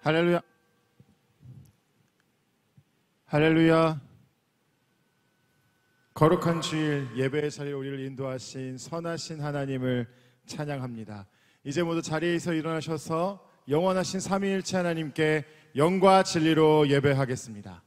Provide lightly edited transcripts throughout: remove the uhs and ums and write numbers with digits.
할렐루야. 할렐루야. 거룩한 주일 예배의 자리에 우리를 인도하신 선하신 하나님을 찬양합니다. 이제 모두 자리에서 일어나셔서 영원하신 삼위일체 하나님께 영과 진리로 예배하겠습니다.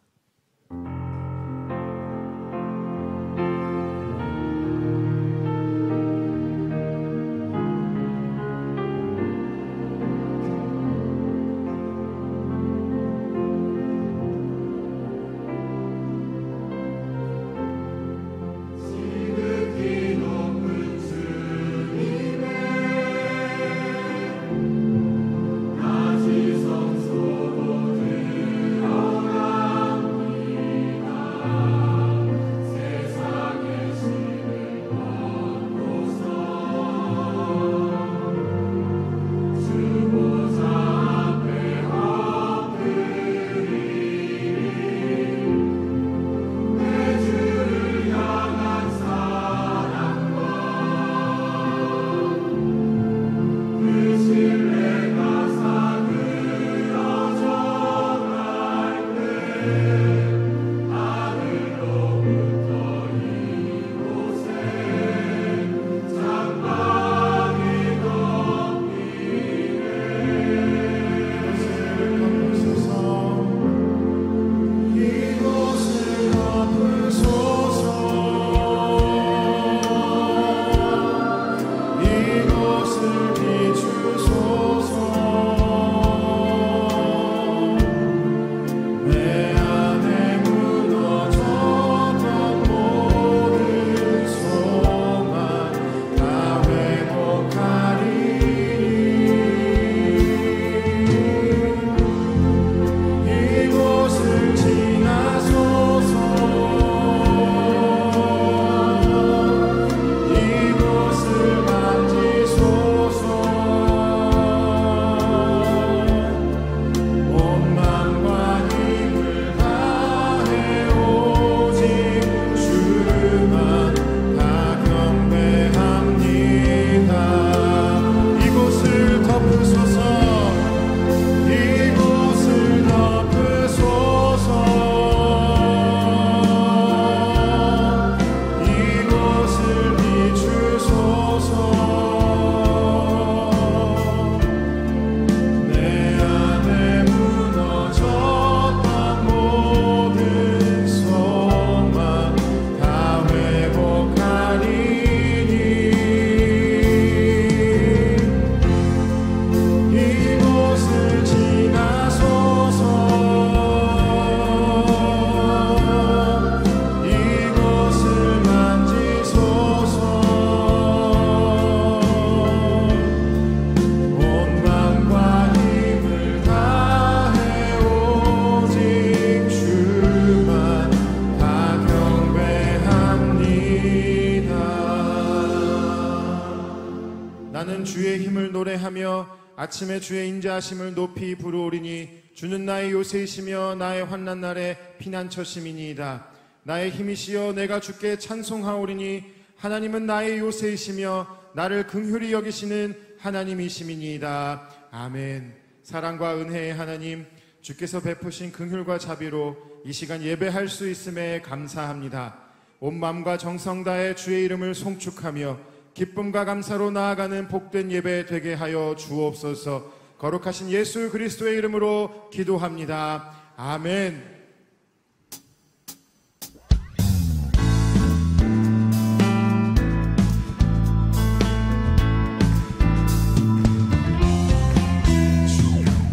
아침에 주의 인자하심을 높이 부르오리니 주는 나의 요새이시며 나의 환난 날에 피난처심이니이다. 나의 힘이시여 내가 주께 찬송하오리니 하나님은 나의 요새이시며 나를 긍휼히 여기시는 하나님이시니이다. 아멘. 사랑과 은혜의 하나님, 주께서 베푸신 긍휼과 자비로 이 시간 예배할 수 있음에 감사합니다. 온 마음과 정성 다해 주의 이름을 송축하며 기쁨과 감사로 나아가는 복된 예배 되게 하여 주옵소서. 거룩하신 예수 그리스도의 이름으로 기도합니다. 아멘.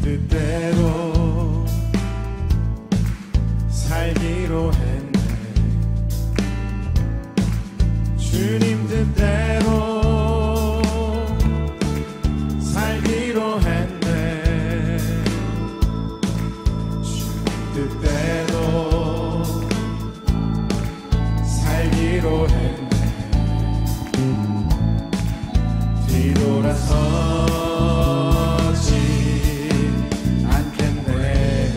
뜻대로 살기로 했네. 주님 뜻대로 살기로 했네. 주님 뜻대로 살기로 했네. 뒤돌아서지 않겠네.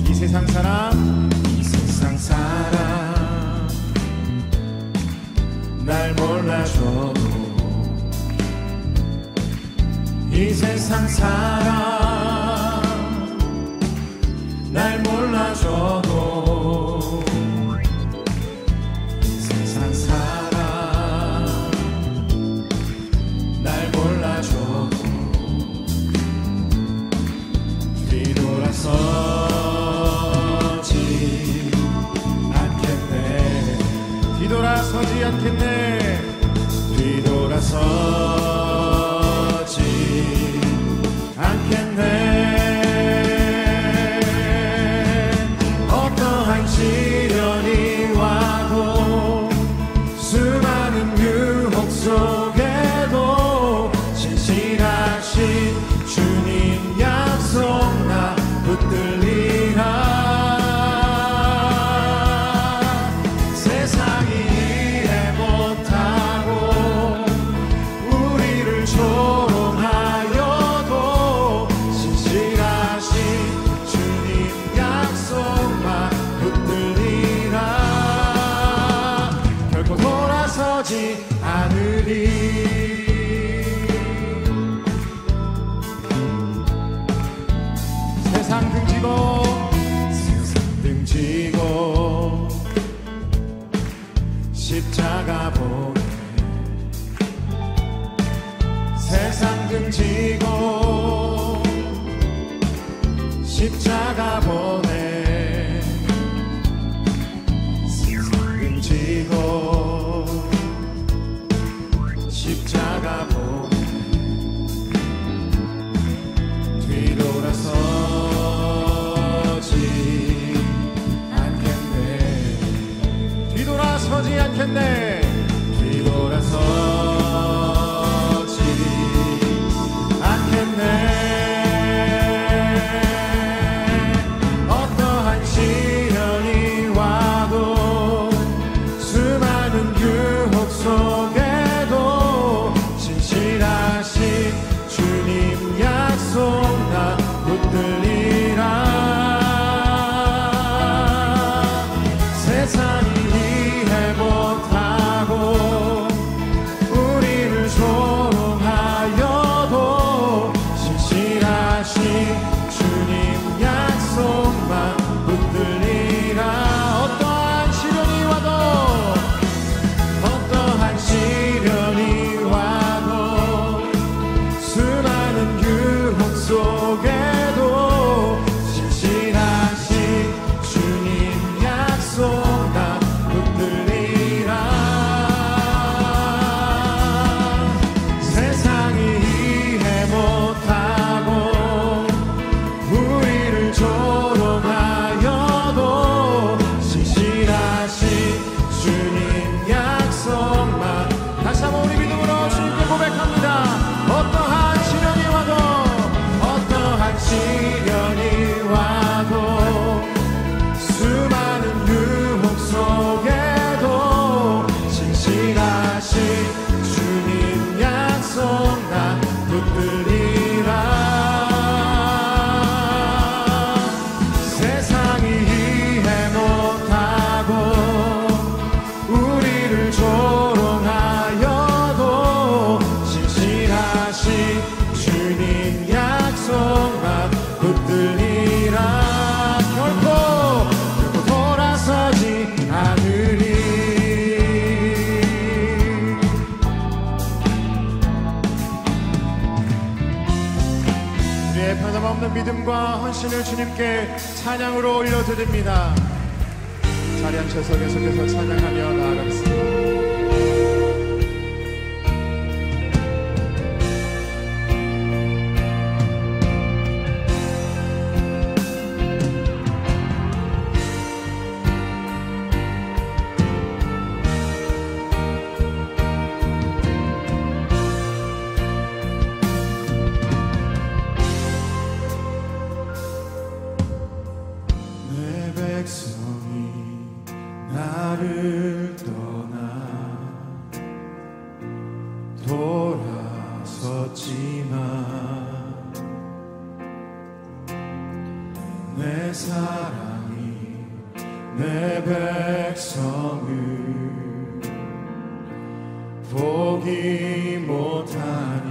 이 세상 사람 날 몰라줘도 이 세상 사람 몰라줘도 세상 사람 날 몰라줘도 뒤돌아서지 않겠네. 뒤돌아서지 않겠네. 뒤돌아서지 않겠네. 어떠한 시련이 와도 수많은 유혹 속에도 신실하신 주님 약속 나 붙들리라. 세상이 이해 못하고 우리를 조롱하여도 신실하신 주님 약속만 붙들리라. 결코 돌아서지 않으리. 세상 등지고 십자가 보내. 세상 등지고 십자가 보내. 세상 등지고 십자가 보내. 뒤돌아서지 않겠네. 뒤돌아서지 않겠네. 뒤돌아서지 않겠네. 어떠한 시련이 와도 수많은 유혹 속에도 신실하신 주님 약속 나 붙들리라. 세상이 이해 못하고 우리를 조롱하여도 신실하신 주님 약속만 붙들리라. 어떠한 시련이 와도 어떠한 시련이 와도 수많은 유혹 속에도 신실하신 주님 약속 나 붙들리라. 세상이 이해 못하고 우리를 조롱하여도 신실하신 주님 약속만. 다시 한번 우리 믿음으로 주님께 고백합니다. 어떠한 시련이 와도 어떠한 시련이 와도 수많은 유혹 속에도 신실하신 주님 약속 나 붙들리라. 세상이 이해 못하고 우리를 조롱하여도 신실하신 주님 약속만 붙들리라. 결코 돌아서지 않으리. 우리의 변함없는 믿음과 헌신을 주님께 찬양으로 올려드립니다. 자리 앉혀서 계속해서 찬양하며 나아가겠습니다. 내 백성이 나를 떠나 돌아섰지만 내 사랑이 내 백성을 포기 못하니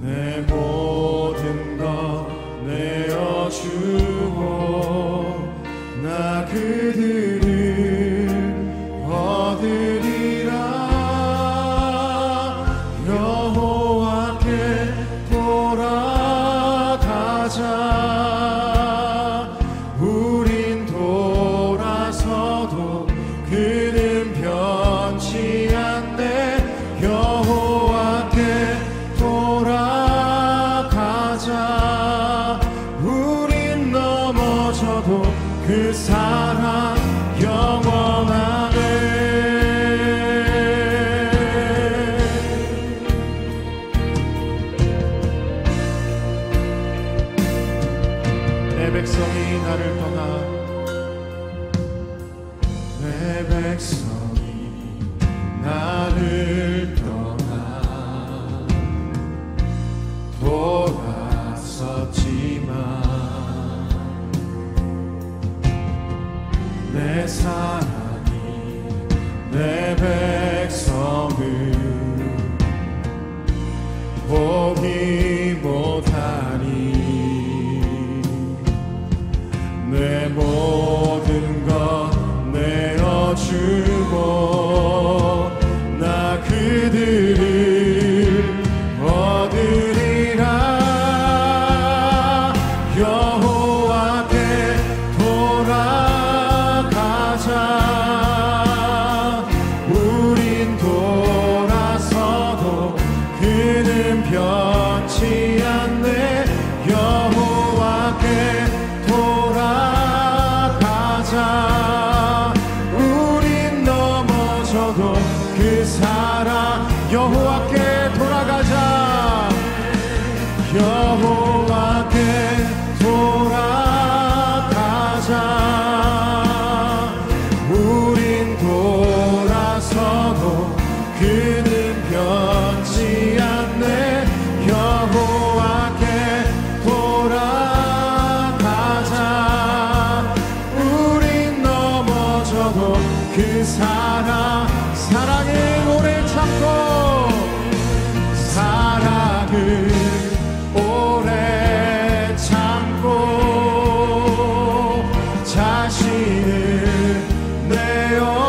내 모든 것 내어주리라. 나 그들을 얻으리라. 여호와께 돌아가자. 우린 돌아서도 그는 변치 않네. 여호와께 돌아가자. 우린 넘어져도 그 사랑 영원하네. 내 백성이 나를 떠나, 내 백성이 나를 떠나 돌아섰지만 내 사랑이 내 백성을 포기 못하니 내 모든 것 내어주고 나 그들을 얻으리라. 여호와께 돌아가자. 우린 돌아서도 그는 변치 않네. 여호와께 돌아가자. 우린 넘어져도 그 사랑. 여호와께 돌아가자. 여호와께 돌아가자. 우린 돌아서도 그는 변치 않네. 여호와께 돌아가자. 우린 넘어져도 그 사랑. 사랑을 오래 참고, 사랑을 오래 참고 자신을 내어주네.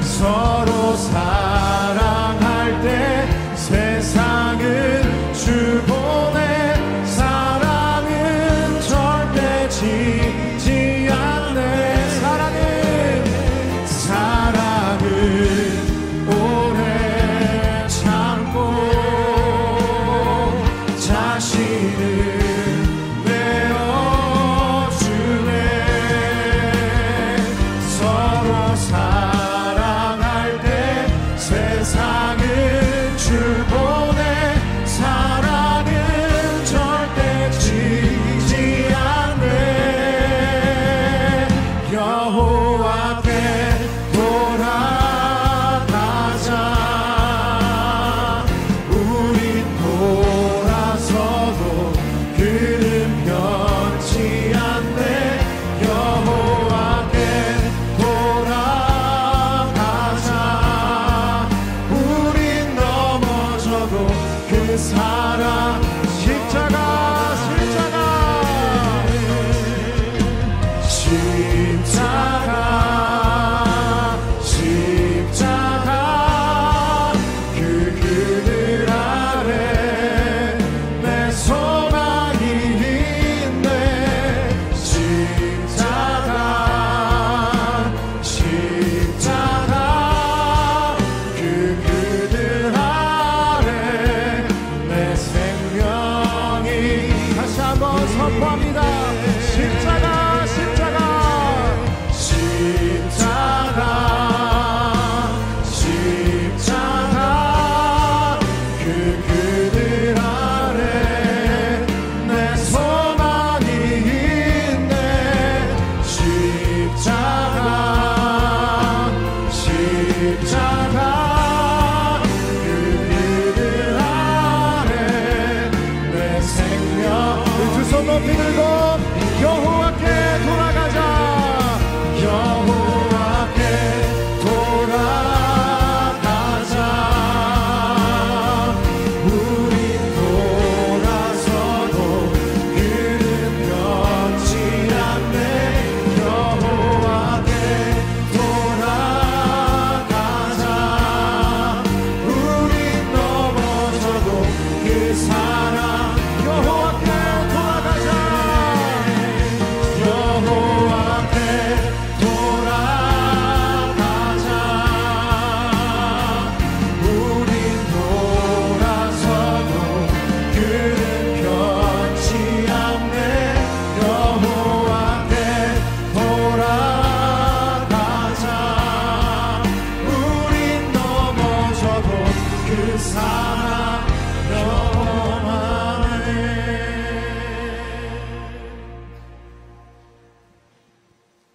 서로 사랑할 때 세상은 주보내. 사랑은 절대 지지 않네. 사랑은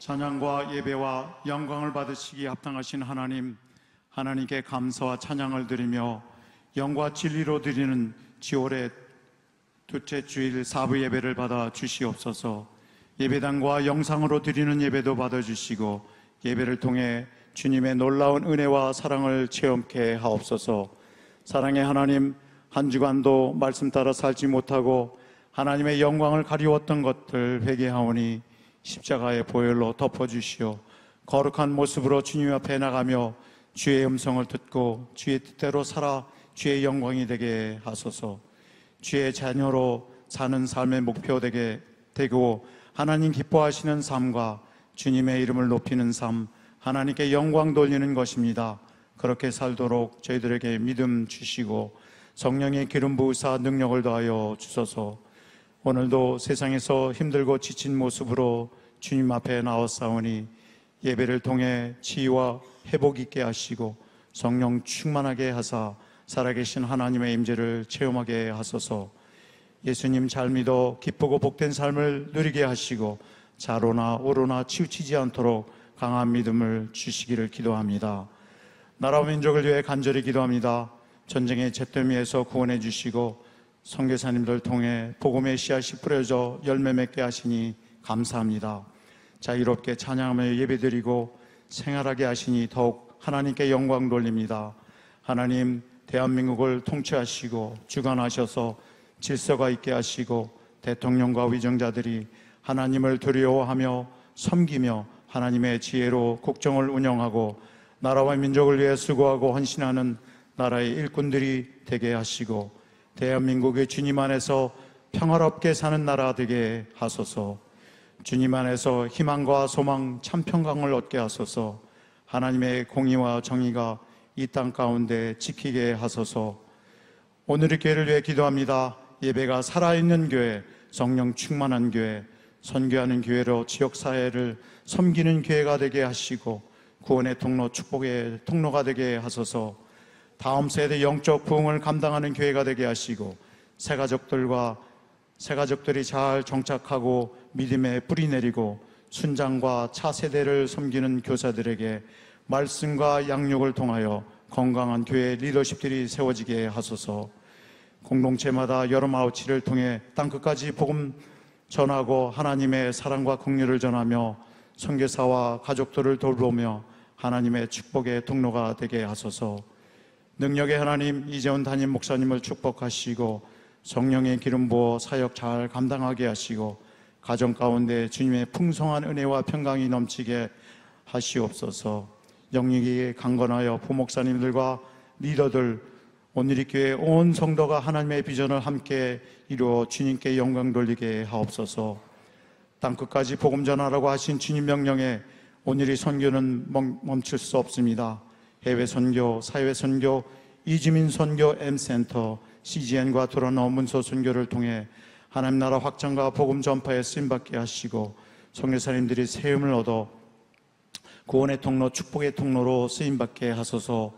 찬양과 예배와 영광을 받으시기 합당하신 하나님, 하나님께 감사와 찬양을 드리며 영과 진리로 드리는 지월의 둘째 주일 사부 예배를 받아 주시옵소서. 예배당과 영상으로 드리는 예배도 받아주시고 예배를 통해 주님의 놀라운 은혜와 사랑을 체험케 하옵소서. 사랑의 하나님, 한 주간도 말씀 따라 살지 못하고 하나님의 영광을 가리웠던 것들 회개하오니 십자가의 보혈로 덮어주시오. 거룩한 모습으로 주님 앞에 나가며 주의 음성을 듣고 주의 뜻대로 살아 주의 영광이 되게 하소서. 주의 자녀로 사는 삶의 목표 되고 하나님 기뻐하시는 삶과 주님의 이름을 높이는 삶, 하나님께 영광 돌리는 것입니다. 그렇게 살도록 저희들에게 믿음 주시고 성령의 기름 부으사 능력을 더하여 주소서. 오늘도 세상에서 힘들고 지친 모습으로 주님 앞에 나왔사오니 예배를 통해 치유와 회복 있게 하시고 성령 충만하게 하사 살아계신 하나님의 임재를 체험하게 하소서. 예수님 잘 믿어 기쁘고 복된 삶을 누리게 하시고 자로나 오로나 치우치지 않도록 강한 믿음을 주시기를 기도합니다. 나라와 민족을 위해 간절히 기도합니다. 전쟁의 잿더미에서 구원해 주시고 선교사님들 통해 복음의 씨앗이 뿌려져 열매 맺게 하시니 감사합니다. 자유롭게 찬양하며 예배드리고 생활하게 하시니 더욱 하나님께 영광 돌립니다. 하나님, 대한민국을 통치하시고 주관하셔서 질서가 있게 하시고 대통령과 위정자들이 하나님을 두려워하며 섬기며 하나님의 지혜로 국정을 운영하고 나라와 민족을 위해 수고하고 헌신하는 나라의 일꾼들이 되게 하시고 대한민국의 주님 안에서 평화롭게 사는 나라 되게 하소서. 주님 안에서 희망과 소망, 참 평강을 얻게 하소서. 하나님의 공의와 정의가 이 땅 가운데 지키게 하소서. 오늘의 교회를 위해 기도합니다. 예배가 살아있는 교회, 성령 충만한 교회, 선교하는 교회로 지역사회를 섬기는 교회가 되게 하시고 구원의 통로, 축복의 통로가 되게 하소서. 다음 세대 영적 부흥을 감당하는 교회가 되게 하시고 새가족들이 잘 정착하고 믿음에 뿌리 내리고 순장과 차세대를 섬기는 교사들에게 말씀과 양육을 통하여 건강한 교회 리더십들이 세워지게 하소서. 공동체마다 여름 아우치를 통해 땅끝까지 복음 전하고 하나님의 사랑과 긍휼을 전하며 선교사와 가족들을 돌보며 하나님의 축복의 통로가 되게 하소서. 능력의 하나님, 이재훈 담임 목사님을 축복하시고 성령의 기름 부어 사역 잘 감당하게 하시고 가정 가운데 주님의 풍성한 은혜와 평강이 넘치게 하시옵소서. 영육이 강건하여 부목사님들과 리더들, 오늘의 교회 온 성도가 하나님의 비전을 함께 이루어 주님께 영광 돌리게 하옵소서. 땅끝까지 복음 전하라고 하신 주님 명령에 오늘의 선교는 멈출 수 없습니다. 해외 선교, 사회 선교, 이주민 선교 M센터, CGN과 도라노 문서 선교를 통해 하나님 나라 확장과 복음 전파에 쓰임받게 하시고 선교사님들이 세움을 얻어 구원의 통로, 축복의 통로로 쓰임받게 하소서.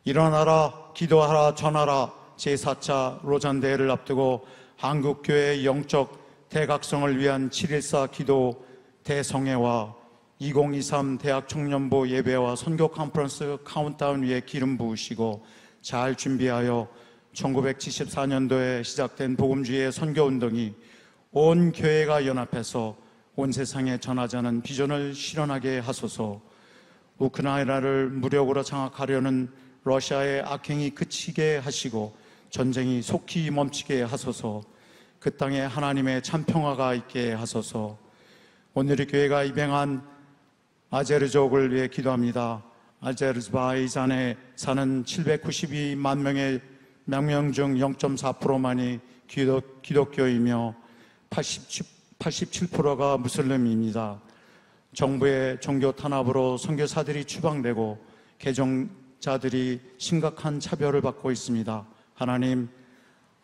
일어나라, 기도하라, 전하라 제4차 로잔대회를 앞두고 한국교회의 영적 대각성을 위한 7.14 기도 대성회와 2023 대학 청년부 예배와 선교 컨퍼런스 카운트다운 위에 기름 부으시고 잘 준비하여 1974년도에 시작된 복음주의의 선교운동이 온 교회가 연합해서 온 세상에 전하자는 비전을 실현하게 하소서. 우크라이나를 무력으로 장악하려는 러시아의 악행이 그치게 하시고 전쟁이 속히 멈추게 하소서. 그 땅에 하나님의 참평화가 있게 하소서. 오늘의 교회가 입양한 아제르족을 위해 기도합니다. 아제르바이잔에 사는 792만 명의 명 중 0.4%만이 기독교이며 87%가 무슬림입니다. 정부의 종교 탄압으로 선교사들이 추방되고 개종자들이 심각한 차별을 받고 있습니다. 하나님,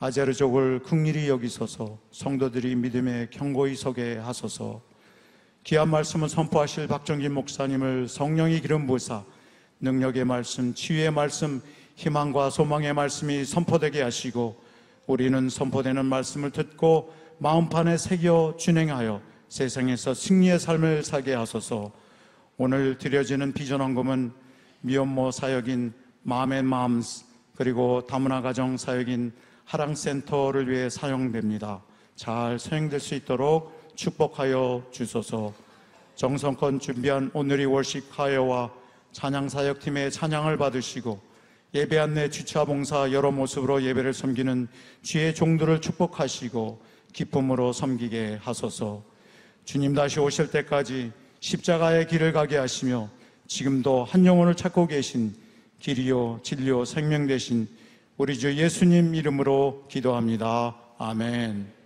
아제르족을 긍휼히 여기소서. 성도들이 믿음에 견고히 서게 하소서. 귀한 말씀을 선포하실 박정진 목사님을 성령의 기름 부으사 능력의 말씀, 치유의 말씀, 희망과 소망의 말씀이 선포되게 하시고 우리는 선포되는 말씀을 듣고 마음판에 새겨 준행하여 세상에서 승리의 삶을 살게 하소서. 오늘 드려지는 비전헌금은 미혼모 사역인 맘앤맘스 그리고 다문화 가정 사역인 하랑센터를 위해 사용됩니다. 잘 사용될 수 있도록 축복하여 주소서. 정성껏 준비한 오늘의 월십 카어와 찬양사역팀의 찬양을 받으시고 예배 안내 주차 봉사 여러 모습으로 예배를 섬기는 주의 종들을 축복하시고 기쁨으로 섬기게 하소서. 주님 다시 오실 때까지 십자가의 길을 가게 하시며 지금도 한 영혼을 찾고 계신 길이요 진리요 생명 되신 우리 주 예수님 이름으로 기도합니다. 아멘.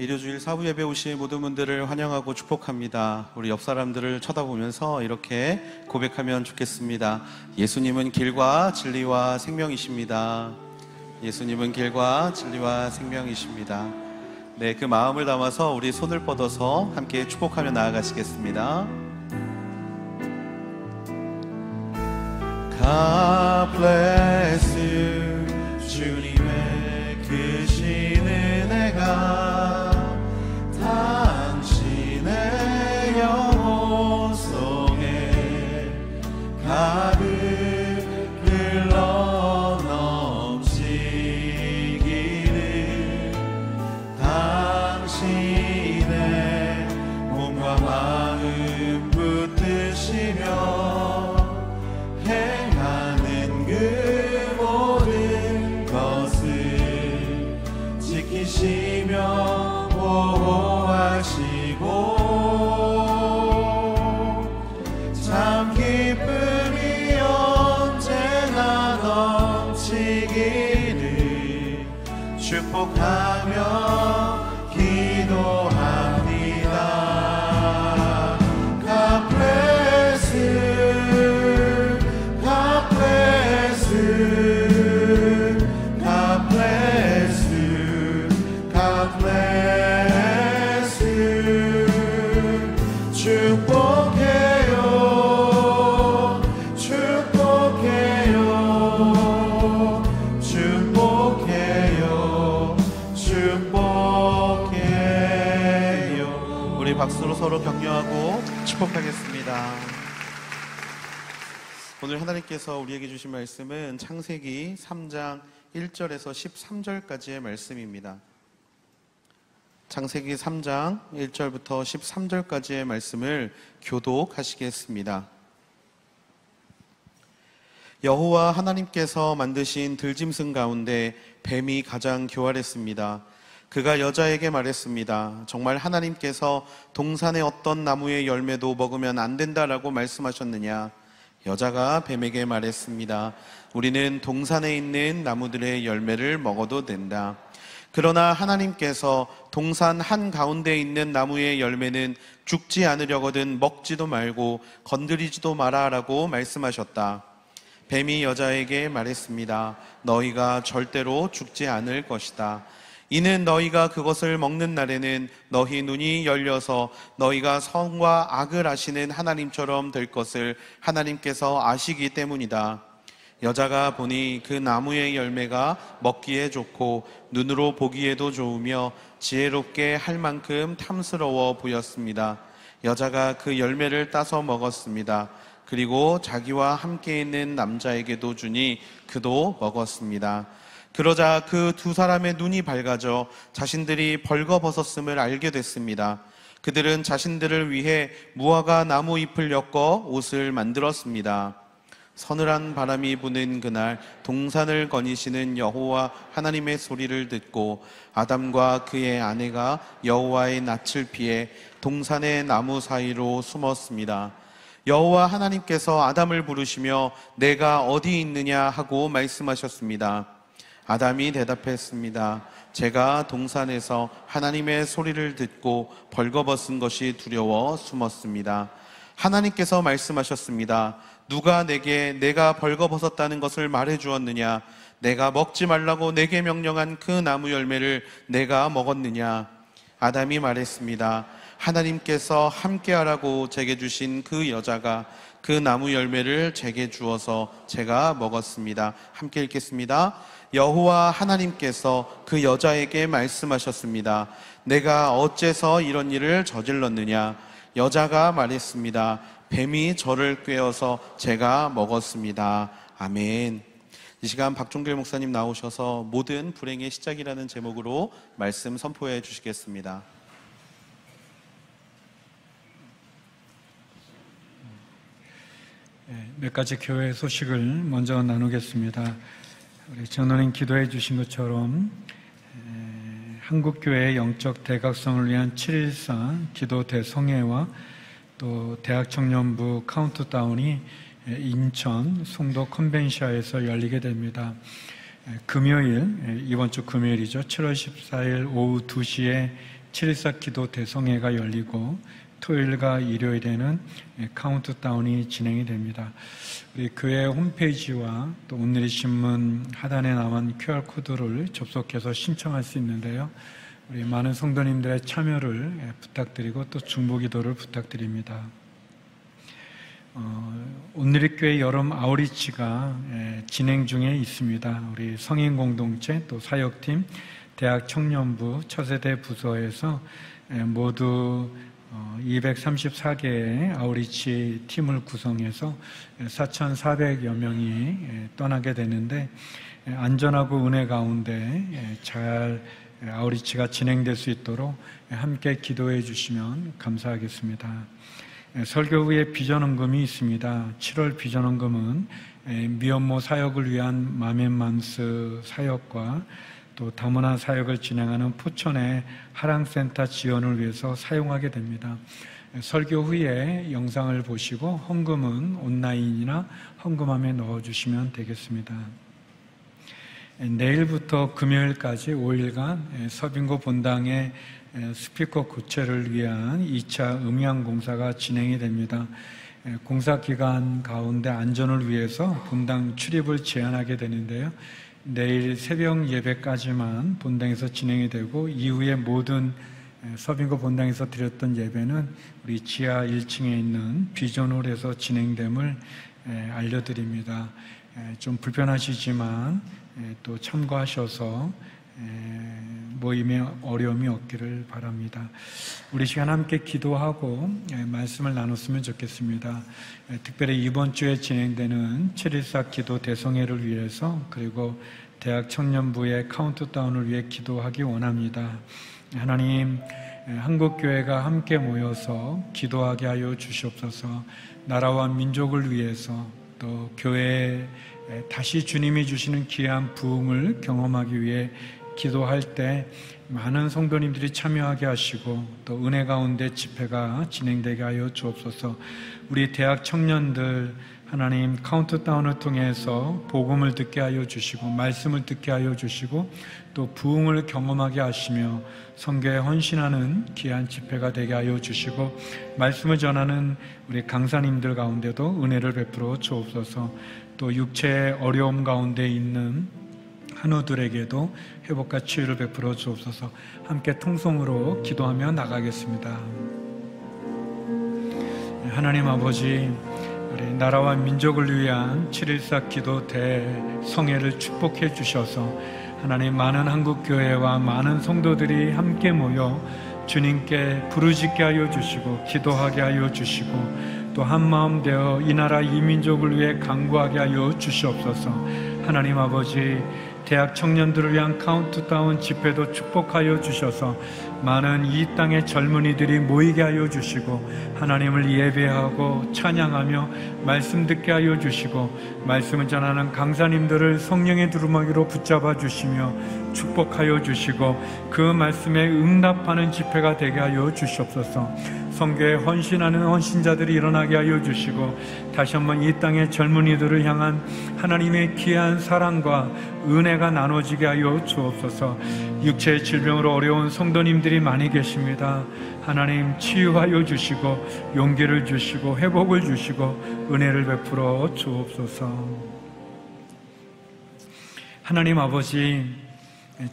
일요주일 사부 예배 오신 모든 분들을 환영하고 축복합니다. 우리 옆 사람들을 쳐다보면서 이렇게 고백하면 좋겠습니다. 예수님은 길과 진리와 생명이십니다. 예수님은 길과 진리와 생명이십니다. 네, 그 마음을 담아서 우리 손을 뻗어서 함께 축복하며 나아가시겠습니다. God bless you. 주님의 크신 은혜가 당신의 영혼 속에 가득 흘러 넘치기를, 당신의 몸과 마음 붙드시며 행하는 그 모든 것을 지키시며 보호하시고 참 기쁨이 언제나 넘치기를 축복하며 기도합니다. God bless you. God bless you. God bless you. God bless you. 축복해요. 축복해요. 축복해요. 축복해요. 우리 박수로 서로 격려하고 축복하겠습니다. 오늘 하나님께서 우리에게 주신 말씀은 창세기 3장 1절에서 13절까지의 말씀입니다. 창세기 3장 1절부터 13절까지의 말씀을 교독하시겠습니다. 여호와 하나님께서 만드신 들짐승 가운데 뱀이 가장 교활했습니다. 그가 여자에게 말했습니다. 정말 하나님께서 동산의 어떤 나무의 열매도 먹으면 안 된다라고 말씀하셨느냐? 여자가 뱀에게 말했습니다. 우리는 동산에 있는 나무들의 열매를 먹어도 된다. 그러나 하나님께서 동산 한가운데 있는 나무의 열매는 죽지 않으려거든 먹지도 말고 건드리지도 마라 라고 말씀하셨다. 뱀이 여자에게 말했습니다. 너희가 절대로 죽지 않을 것이다. 이는 너희가 그것을 먹는 날에는 너희 눈이 열려서 너희가 선과 악을 아시는 하나님처럼 될 것을 하나님께서 아시기 때문이다. 여자가 보니 그 나무의 열매가 먹기에 좋고 눈으로 보기에도 좋으며 지혜롭게 할 만큼 탐스러워 보였습니다. 여자가 그 열매를 따서 먹었습니다. 그리고 자기와 함께 있는 남자에게도 주니 그도 먹었습니다. 그러자 그 두 사람의 눈이 밝아져 자신들이 벌거벗었음을 알게 됐습니다. 그들은 자신들을 위해 무화과 나무 잎을 엮어 옷을 만들었습니다. 서늘한 바람이 부는 그날 동산을 거니시는 여호와 하나님의 소리를 듣고 아담과 그의 아내가 여호와의 낯을 피해 동산의 나무 사이로 숨었습니다. 여호와 하나님께서 아담을 부르시며 내가 어디 있느냐 하고 말씀하셨습니다. 아담이 대답했습니다. 제가 동산에서 하나님의 소리를 듣고 벌거벗은 것이 두려워 숨었습니다. 하나님께서 말씀하셨습니다. 누가 내게 내가 벌거벗었다는 것을 말해 주었느냐? 내가 먹지 말라고 내게 명령한 그 나무 열매를 내가 먹었느냐? 아담이 말했습니다. 하나님께서 함께하라고 제게 주신 그 여자가 그 나무 열매를 제게 주어서 제가 먹었습니다. 함께 읽겠습니다. 여호와 하나님께서 그 여자에게 말씀하셨습니다. 내가 어째서 이런 일을 저질렀느냐? 여자가 말했습니다. 뱀이 저를 꿰어서 제가 먹었습니다. 아멘. 이 시간 박종길 목사님 나오셔서 모든 불행의 시작이라는 제목으로 말씀 선포해 주시겠습니다. 몇 가지 교회 소식을 먼저 나누겠습니다. 우리 전원님 기도해 주신 것처럼 한국교회의 영적 대각성을 위한 7.14 기도 대성회와 또 대학청년부 카운트다운이 인천 송도 컨벤시아에서 열리게 됩니다. 금요일, 이번 주 금요일이죠. 7월 14일 오후 2시에 7.14 기도 대성회가 열리고 토요일과 일요일에는 카운트다운이 진행이 됩니다. 우리 교회 홈페이지와 또 오늘의 신문 하단에 나온 QR코드를 접속해서 신청할 수 있는데요. 우리 많은 성도님들의 참여를 부탁드리고 또 중보기도를 부탁드립니다. 오늘의 교회 여름 아우리치가 진행 중에 있습니다. 우리 성인 공동체 또 사역팀, 대학 청년부, 차세대 부서에서 모두 234개의 아우리치 팀을 구성해서 4,400여 명이 떠나게 되는데 안전하고 은혜 가운데 잘 아우리치가 진행될 수 있도록 함께 기도해 주시면 감사하겠습니다. 설교 후에 비전헌금이 있습니다. 7월 비전헌금은 미혼모 사역을 위한 마멘맘스 사역과 또 다문화 사역을 진행하는 포천의 하랑센터 지원을 위해서 사용하게 됩니다. 설교 후에 영상을 보시고 헌금은 온라인이나 헌금함에 넣어주시면 되겠습니다. 내일부터 금요일까지 5일간 서빙고 본당의 스피커 교체를 위한 2차 음향 공사가 진행이 됩니다. 공사 기간 가운데 안전을 위해서 본당 출입을 제한하게 되는데요. 내일 새벽 예배까지만 본당에서 진행이 되고 이후에 모든 서빙고 본당에서 드렸던 예배는 우리 지하 1층에 있는 비전홀에서 진행됨을 알려드립니다. 좀 불편하시지만 또 참고하셔서 모임에 어려움이 없기를 바랍니다. 우리 시간 함께 기도하고 말씀을 나눴으면 좋겠습니다. 특별히 이번 주에 진행되는 7.14 기도 대성회를 위해서 그리고 대학 청년부의 카운트다운을 위해 기도하기 원합니다. 하나님, 한국교회가 함께 모여서 기도하게 하여 주시옵소서. 나라와 민족을 위해서 또 교회에 다시 주님이 주시는 귀한 부흥을 경험하기 위해 기도할 때 많은 성도님들이 참여하게 하시고 또 은혜 가운데 집회가 진행되게 하여 주옵소서. 우리 대학 청년들 하나님 카운트다운을 통해서 복음을 듣게 하여 주시고 말씀을 듣게 하여 주시고 또 부흥을 경험하게 하시며 선교에 헌신하는 귀한 집회가 되게 하여 주시고 말씀을 전하는 우리 강사님들 가운데도 은혜를 베풀어 주옵소서. 또 육체의 어려움 가운데 있는 한우들에게도 회복과 치유를 베풀어 주옵소서. 함께 통성으로 기도하며 나가겠습니다. 하나님 아버지, 우리 나라와 민족을 위한 7.14 기도 대성회를 축복해 주셔서 하나님 많은 한국교회와 많은 성도들이 함께 모여 주님께 부르짖게 하여 주시고 기도하게 하여 주시고 또 한마음 되어 이 나라 이 민족을 위해 간구하게 하여 주시옵소서. 하나님 아버지, 대학 청년들을 위한 카운트다운 집회도 축복하여 주셔서 많은 이 땅의 젊은이들이 모이게 하여 주시고 하나님을 예배하고 찬양하며 말씀 듣게 하여 주시고 말씀을 전하는 강사님들을 성령의 두루마기로 붙잡아 주시며 축복하여 주시고 그 말씀에 응답하는 집회가 되게 하여 주시옵소서. 선교에 헌신하는 헌신자들이 일어나게 하여 주시고 다시 한번 이 땅의 젊은이들을 향한 하나님의 귀한 사랑과 은혜가 나눠지게 하여 주옵소서. 육체의 질병으로 어려운 성도님들이 많이 계십니다. 하나님 치유하여 주시고 용기를 주시고 회복을 주시고 은혜를 베풀어 주옵소서. 하나님 아버지,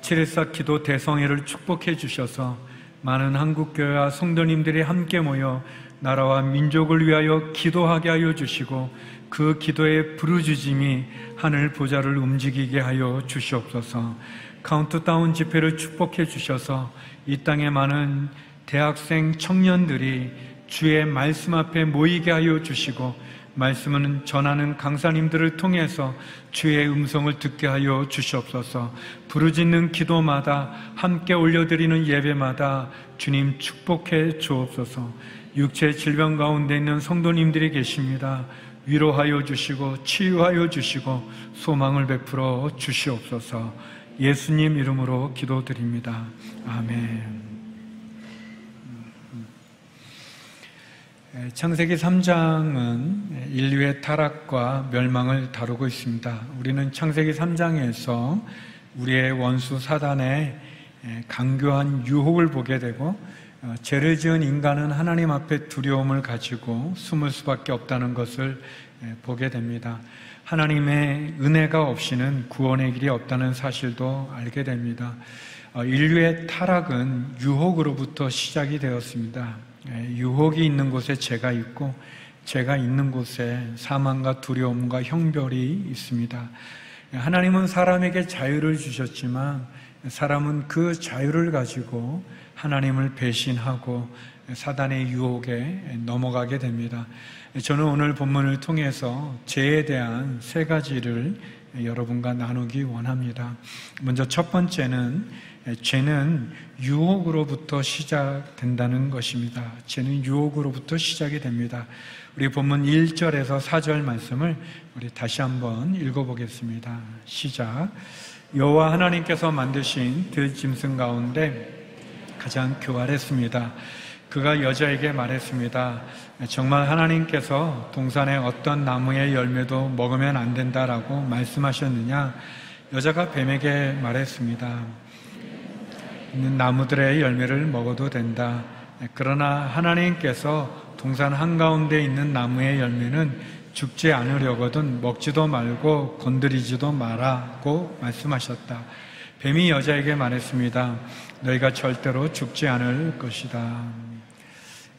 7.14 기도 대성회를 축복해 주셔서 많은 한국교회와 성도님들이 함께 모여 나라와 민족을 위하여 기도하게 하여 주시고 그 기도의 부르짖음이 하늘 보좌를 움직이게 하여 주시옵소서. 카운트다운 집회를 축복해 주셔서 이 땅에 많은 대학생 청년들이 주의 말씀 앞에 모이게 하여 주시고 말씀은 전하는 강사님들을 통해서 주의 음성을 듣게 하여 주시옵소서. 부르짖는 기도마다 함께 올려드리는 예배마다 주님 축복해 주옵소서. 육체의 질병 가운데 있는 성도님들이 계십니다. 위로하여 주시고 치유하여 주시고 소망을 베풀어 주시옵소서. 예수님 이름으로 기도드립니다. 아멘. 창세기 3장은 인류의 타락과 멸망을 다루고 있습니다. 우리는 창세기 3장에서 우리의 원수 사단의 강교한 유혹을 보게 되고 죄를 지은 인간은 하나님 앞에 두려움을 가지고 숨을 수밖에 없다는 것을 보게 됩니다. 하나님의 은혜가 없이는 구원의 길이 없다는 사실도 알게 됩니다. 인류의 타락은 유혹으로부터 시작이 되었습니다. 유혹이 있는 곳에 죄가 있고 죄가 있는 곳에 사망과 두려움과 형벌이 있습니다. 하나님은 사람에게 자유를 주셨지만 사람은 그 자유를 가지고 하나님을 배신하고 사단의 유혹에 넘어가게 됩니다. 저는 오늘 본문을 통해서 죄에 대한 세 가지를 여러분과 나누기 원합니다. 먼저 첫 번째는 죄는 유혹으로부터 시작된다는 것입니다. 죄는 유혹으로부터 시작이 됩니다. 우리 본문 1절에서 4절 말씀을 우리 다시 한번 읽어보겠습니다. 시작. 여호와 하나님께서 만드신 들짐승 가운데 가장 교활했습니다. 그가 여자에게 말했습니다. 정말 하나님께서 동산의 어떤 나무의 열매도 먹으면 안 된다라고 말씀하셨느냐? 여자가 뱀에게 말했습니다. 있는 나무들의 열매를 먹어도 된다. 그러나 하나님께서 동산 한가운데 있는 나무의 열매는 죽지 않으려거든 먹지도 말고 건드리지도 마라고 말씀하셨다. 뱀이 여자에게 말했습니다. 너희가 절대로 죽지 않을 것이다.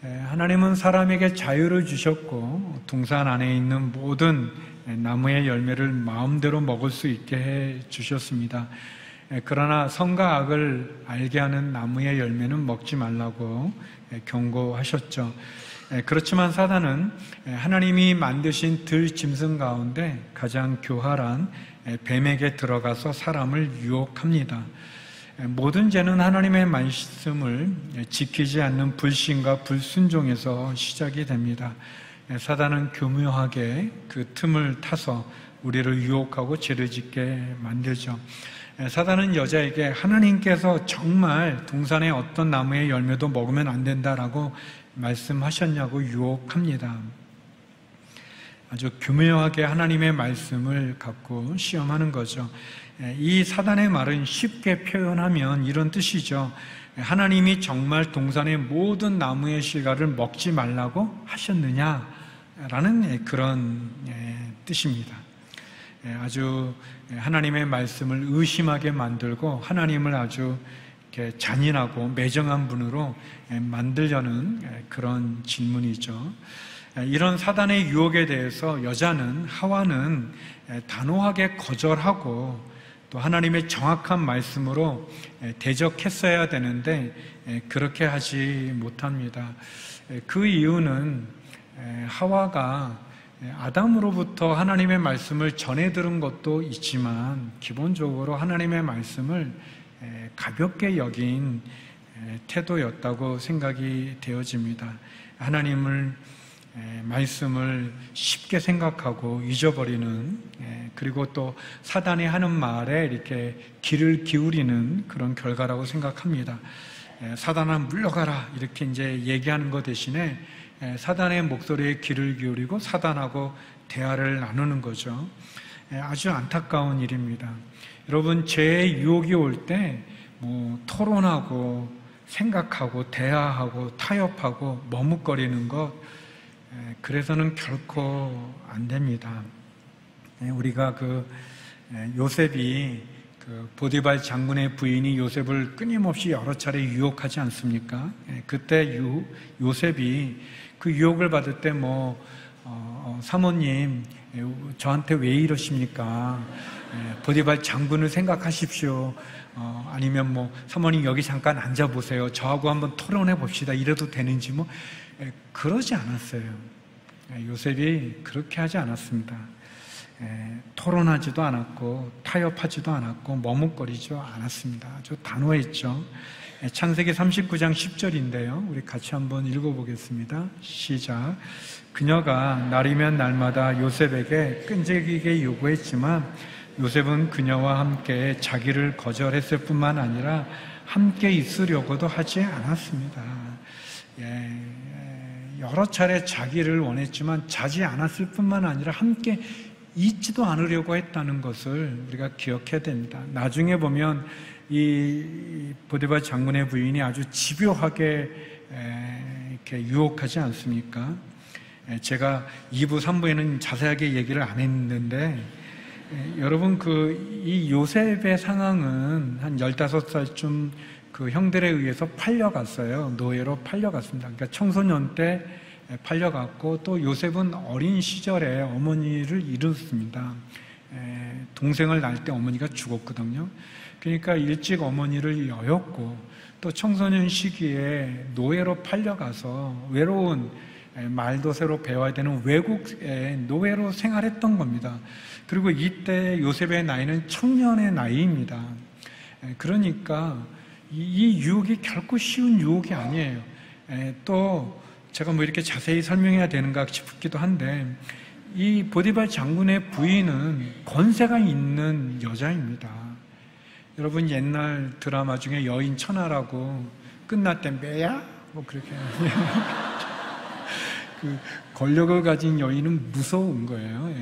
하나님은 사람에게 자유를 주셨고 동산 안에 있는 모든 나무의 열매를 마음대로 먹을 수 있게 해 주셨습니다. 그러나 선과 악을 알게 하는 나무의 열매는 먹지 말라고 경고하셨죠. 그렇지만 사단은 하나님이 만드신 들짐승 가운데 가장 교활한 뱀에게 들어가서 사람을 유혹합니다. 모든 죄는 하나님의 말씀을 지키지 않는 불신과 불순종에서 시작이 됩니다. 사단은 교묘하게 그 틈을 타서 우리를 유혹하고 죄를 짓게 만들죠. 사단은 여자에게 하나님께서 정말 동산의 어떤 나무의 열매도 먹으면 안 된다라고 말씀하셨냐고 유혹합니다. 아주 교묘하게 하나님의 말씀을 갖고 시험하는 거죠. 이 사단의 말은 쉽게 표현하면 이런 뜻이죠. 하나님이 정말 동산의 모든 나무의 실과를 먹지 말라고 하셨느냐라는 그런 뜻입니다. 아주 하나님의 말씀을 의심하게 만들고 하나님을 아주 이렇게 잔인하고 매정한 분으로 만들려는 그런 질문이죠. 이런 사단의 유혹에 대해서 여자는 하와는 단호하게 거절하고 또 하나님의 정확한 말씀으로 대적했어야 되는데 그렇게 하지 못합니다. 그 이유는 하와가 아담으로부터 하나님의 말씀을 전해 들은 것도 있지만 기본적으로 하나님의 말씀을 가볍게 여긴 태도였다고 생각이 되어집니다. 하나님을 말씀을 쉽게 생각하고 잊어버리는, 그리고 또 사단이 하는 말에 이렇게 귀를 기울이는 그런 결과라고 생각합니다. 사단아 물러가라 이렇게 이제 얘기하는 것 대신에 사단의 목소리에 귀를 기울이고 사단하고 대화를 나누는 거죠. 아주 안타까운 일입니다. 여러분, 죄의 유혹이 올 때 토론하고 생각하고 대화하고 타협하고 머뭇거리는 것, 그래서는 결코 안 됩니다. 우리가 요셉이 보디발 장군의 부인이 요셉을 끊임없이 여러 차례 유혹하지 않습니까? 그때 요셉이 그 유혹을 받을 때 사모님 저한테 왜 이러십니까? 보디발 장군을 생각하십시오. 아니면 사모님 여기 잠깐 앉아보세요. 저하고 한번 토론해 봅시다. 이래도 되는지 그러지 않았어요. 요셉이 그렇게 하지 않았습니다. 토론하지도 않았고 타협하지도 않았고 머뭇거리지도 않았습니다. 아주 단호했죠. 창세기 39장 10절인데요. 우리 같이 한번 읽어보겠습니다. 시작. 그녀가 날이면 날마다 요셉에게 끈질기게 요구했지만 요셉은 그녀와 함께 자기를 거절했을 뿐만 아니라 함께 있으려고도 하지 않았습니다. 여러 차례 자기를 원했지만 자지 않았을 뿐만 아니라 함께 있지도 않으려고 했다는 것을 우리가 기억해야 됩니다. 나중에 보면 이 보디발 장군의 부인이 아주 집요하게 이렇게 유혹하지 않습니까? 제가 2부, 3부에는 자세하게 얘기를 안 했는데, 여러분 이 요셉의 상황은 한 15살쯤 그 형들에 의해서 팔려갔어요. 노예로 팔려갔습니다. 그러니까 청소년 때 팔려갔고, 또 요셉은 어린 시절에 어머니를 잃었습니다. 동생을 낳을 때 어머니가 죽었거든요. 그러니까 일찍 어머니를 여였고, 또 청소년 시기에 노예로 팔려가서 외로운, 말도 새로 배워야 되는 외국에 노예로 생활했던 겁니다. 그리고 이때 요셉의 나이는 청년의 나이입니다. 그러니까 이 유혹이 결코 쉬운 유혹이 아니에요. 또 제가 뭐 이렇게 자세히 설명해야 되는가 싶기도 한데, 이 보디발 장군의 부인은 권세가 있는 여자입니다. 여러분 옛날 드라마 중에 여인 천하라고 끝날 때 매야? 뭐 그렇게 그 권력을 가진 여인은 무서운 거예요.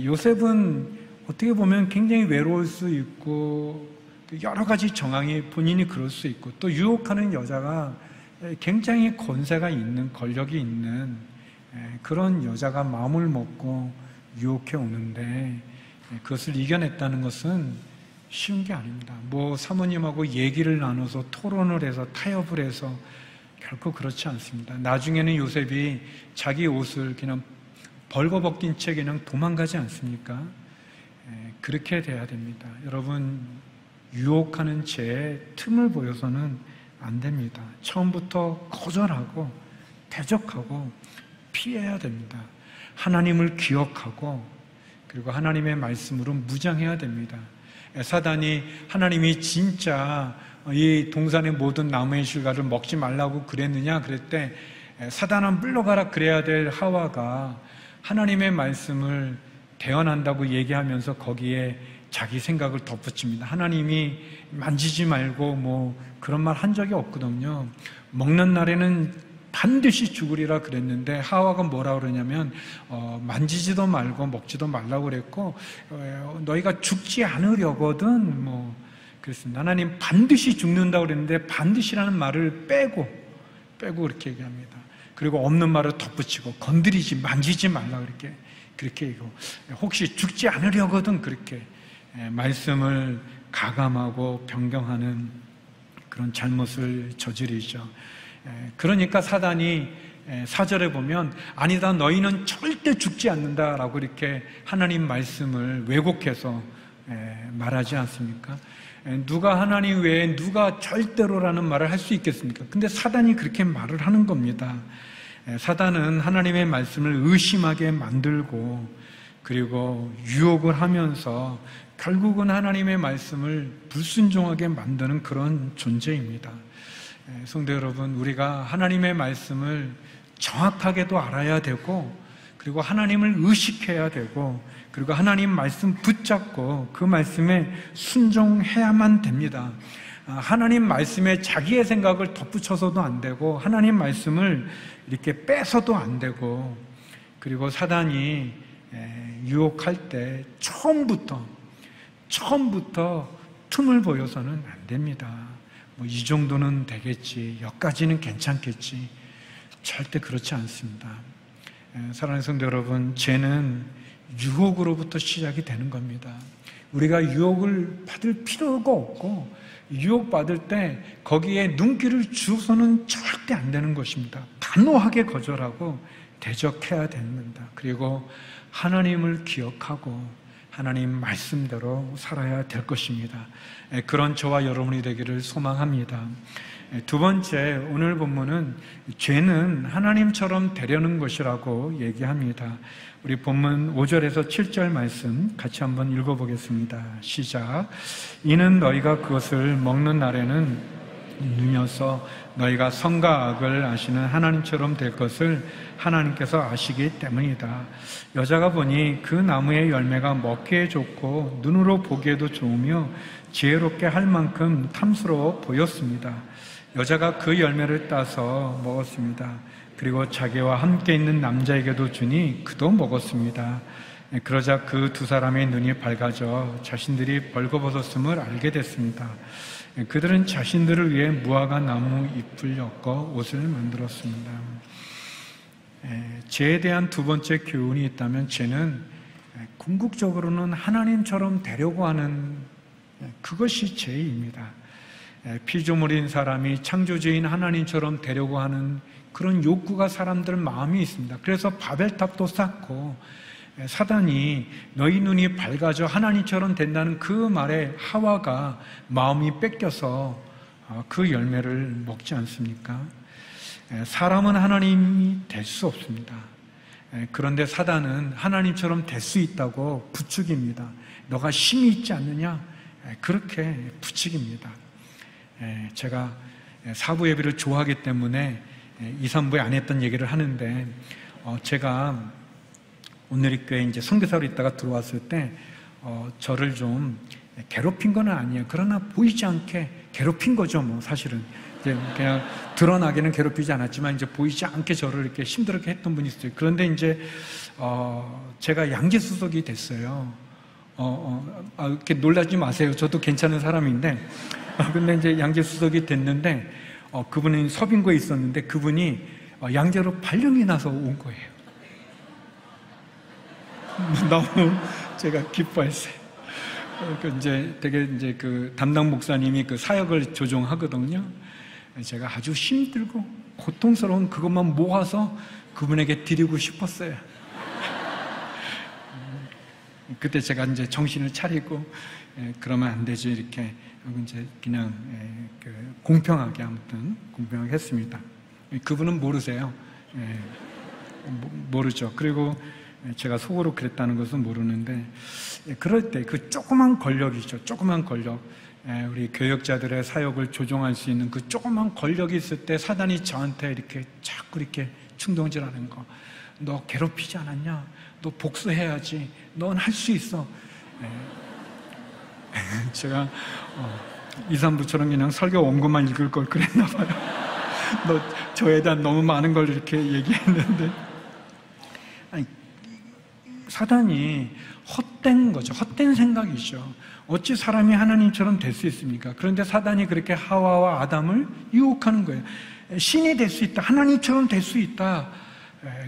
요셉은 어떻게 보면 굉장히 외로울 수 있고, 여러 가지 정황이 본인이 그럴 수 있고, 또 유혹하는 여자가 굉장히 권세가 있는, 권력이 있는 그런 여자가 마음을 먹고 유혹해 오는데, 그것을 이겨냈다는 것은 쉬운 게 아닙니다. 뭐 사모님하고 얘기를 나눠서 토론을 해서 타협을 해서 결코 그렇지 않습니다. 나중에는 요셉이 자기 옷을 그냥 벌거벗긴 채 그냥 도망가지 않습니까? 그렇게 돼야 됩니다. 여러분, 유혹하는 죄에 틈을 보여서는 안 됩니다. 처음부터 거절하고 대적하고 피해야 됩니다. 하나님을 기억하고, 그리고 하나님의 말씀으로 무장해야 됩니다. 사단이 하나님이 진짜 이 동산의 모든 나무의 실과를 먹지 말라고 그랬느냐 그랬대, 사단아 물러가라 그래야 될 하와가 하나님의 말씀을 대언한다고 얘기하면서 거기에 자기 생각을 덧붙입니다. 하나님이 만지지 말고 뭐 그런 말 한 적이 없거든요. 먹는 날에는 반드시 죽으리라 그랬는데, 하와가 뭐라 그러냐면 만지지도 말고 먹지도 말라고 그랬고, 너희가 죽지 않으려거든 뭐 그랬습니다. 하나님 반드시 죽는다고 그랬는데 반드시라는 말을 빼고 그렇게 얘기합니다. 그리고 없는 말을 덧붙이고 건드리지 만지지 말라 그렇게 얘기하고, 혹시 죽지 않으려거든 그렇게 말씀을 가감하고 변경하는 그런 잘못을 저지르죠. 그러니까 사단이 4절에 보면 아니다 너희는 절대 죽지 않는다라고 이렇게 하나님 말씀을 왜곡해서 말하지 않습니까? 누가 하나님 외에 누가 절대로라는 말을 할 수 있겠습니까? 근데 사단이 그렇게 말을 하는 겁니다. 사단은 하나님의 말씀을 의심하게 만들고, 그리고 유혹을 하면서 결국은 하나님의 말씀을 불순종하게 만드는 그런 존재입니다. 성도 여러분, 우리가 하나님의 말씀을 정확하게도 알아야 되고, 그리고 하나님을 의식해야 되고, 그리고 하나님 말씀 붙잡고 그 말씀에 순종해야만 됩니다. 하나님 말씀에 자기의 생각을 덧붙여서도 안 되고, 하나님 말씀을 이렇게 빼서도 안 되고, 그리고 사단이 유혹할 때 처음부터 틈을 보여서는 안 됩니다. 뭐 이 정도는 되겠지, 여기까지는 괜찮겠지, 절대 그렇지 않습니다. 사랑하는 성도 여러분, 죄는 유혹으로부터 시작이 되는 겁니다. 우리가 유혹을 받을 필요가 없고, 유혹받을 때 거기에 눈길을 주어서는 절대 안 되는 것입니다. 단호하게 거절하고 대적해야 됩니다. 그리고 하나님을 기억하고 하나님 말씀대로 살아야 될 것입니다. 그런 저와 여러분이 되기를 소망합니다. 두 번째, 오늘 본문은 죄는 하나님처럼 되려는 것이라고 얘기합니다. 우리 본문 5절에서 7절 말씀 같이 한번 읽어보겠습니다. 시작. 이는 너희가 그것을 먹는 날에는 누녀서 너희가 선과 악을 아시는 하나님처럼 될 것을 하나님께서 아시기 때문이다. 여자가 보니 그 나무의 열매가 먹기에 좋고 눈으로 보기에도 좋으며 지혜롭게 할 만큼 탐스러워 보였습니다. 여자가 그 열매를 따서 먹었습니다. 그리고 자기와 함께 있는 남자에게도 주니 그도 먹었습니다. 그러자 그 두 사람의 눈이 밝아져 자신들이 벌거벗었음을 알게 됐습니다. 그들은 자신들을 위해 무화과 나무 잎을 엮어 옷을 만들었습니다. 죄에 대한 두 번째 교훈이 있다면, 죄는 궁극적으로는 하나님처럼 되려고 하는, 그것이 죄입니다. 피조물인 사람이 창조주인 하나님처럼 되려고 하는 그런 욕구가 사람들 마음이 있습니다. 그래서 바벨탑도 쌓고, 사단이 너희 눈이 밝아져 하나님처럼 된다는 그 말에 하와가 마음이 뺏겨서 그 열매를 먹지 않습니까? 사람은 하나님이 될 수 없습니다. 그런데 사단은 하나님처럼 될 수 있다고 부추깁니다. 너가 힘이 있지 않느냐? 그렇게 부추깁니다. 제가 사부 예배를 좋아하기 때문에 2, 3부에 안 했던 얘기를 하는데, 제가 오늘리교회 이제 선교사로 있다가 들어왔을 때 저를 좀 괴롭힌 건 아니에요. 그러나 보이지 않게 괴롭힌 거죠, 뭐 사실은. 이제 그냥 드러나게는 괴롭히지 않았지만 이제 보이지 않게 저를 이렇게 힘들게 했던 분이 있어요. 그런데 이제 제가 양재수석이 됐어요. 이렇게 놀라지 마세요. 저도 괜찮은 사람인데, 근데 이제 양재수석이 됐는데, 그분은 서빙고에 있었는데 그분이 양재로 발령이 나서 온 거예요. 너무 제가 기뻐했어요. 이제 되게 이제 그 담당 목사님이 그 사역을 조종하거든요. 제가 아주 힘들고 고통스러운 그것만 모아서 그분에게 드리고 싶었어요. 그때 제가 이제 정신을 차리고, 그러면 안 되지, 이렇게 이제 그냥 공평하게, 아무튼 공평하게 했습니다. 그분은 모르세요. 모르죠. 그리고 제가 속으로 그랬다는 것은 모르는데, 그럴 때 그 조그만 권력이죠. 조그만 권력, 우리 교역자들의 사역을 조종할 수 있는 그 조그만 권력이 있을 때 사단이 저한테 이렇게 자꾸 이렇게 충동질하는 거. 너 괴롭히지 않았냐? 너 복수해야지. 넌 할 수 있어. 제가 2, 3부처럼 그냥 설교 원고만 읽을 걸 그랬나 봐요. 너 저에 대한 너무 많은 걸 이렇게 얘기했는데, 사단이 헛된 거죠. 헛된 생각이죠. 어찌 사람이 하나님처럼 될 수 있습니까? 그런데 사단이 그렇게 하와와 아담을 유혹하는 거예요. 신이 될 수 있다. 하나님처럼 될 수 있다.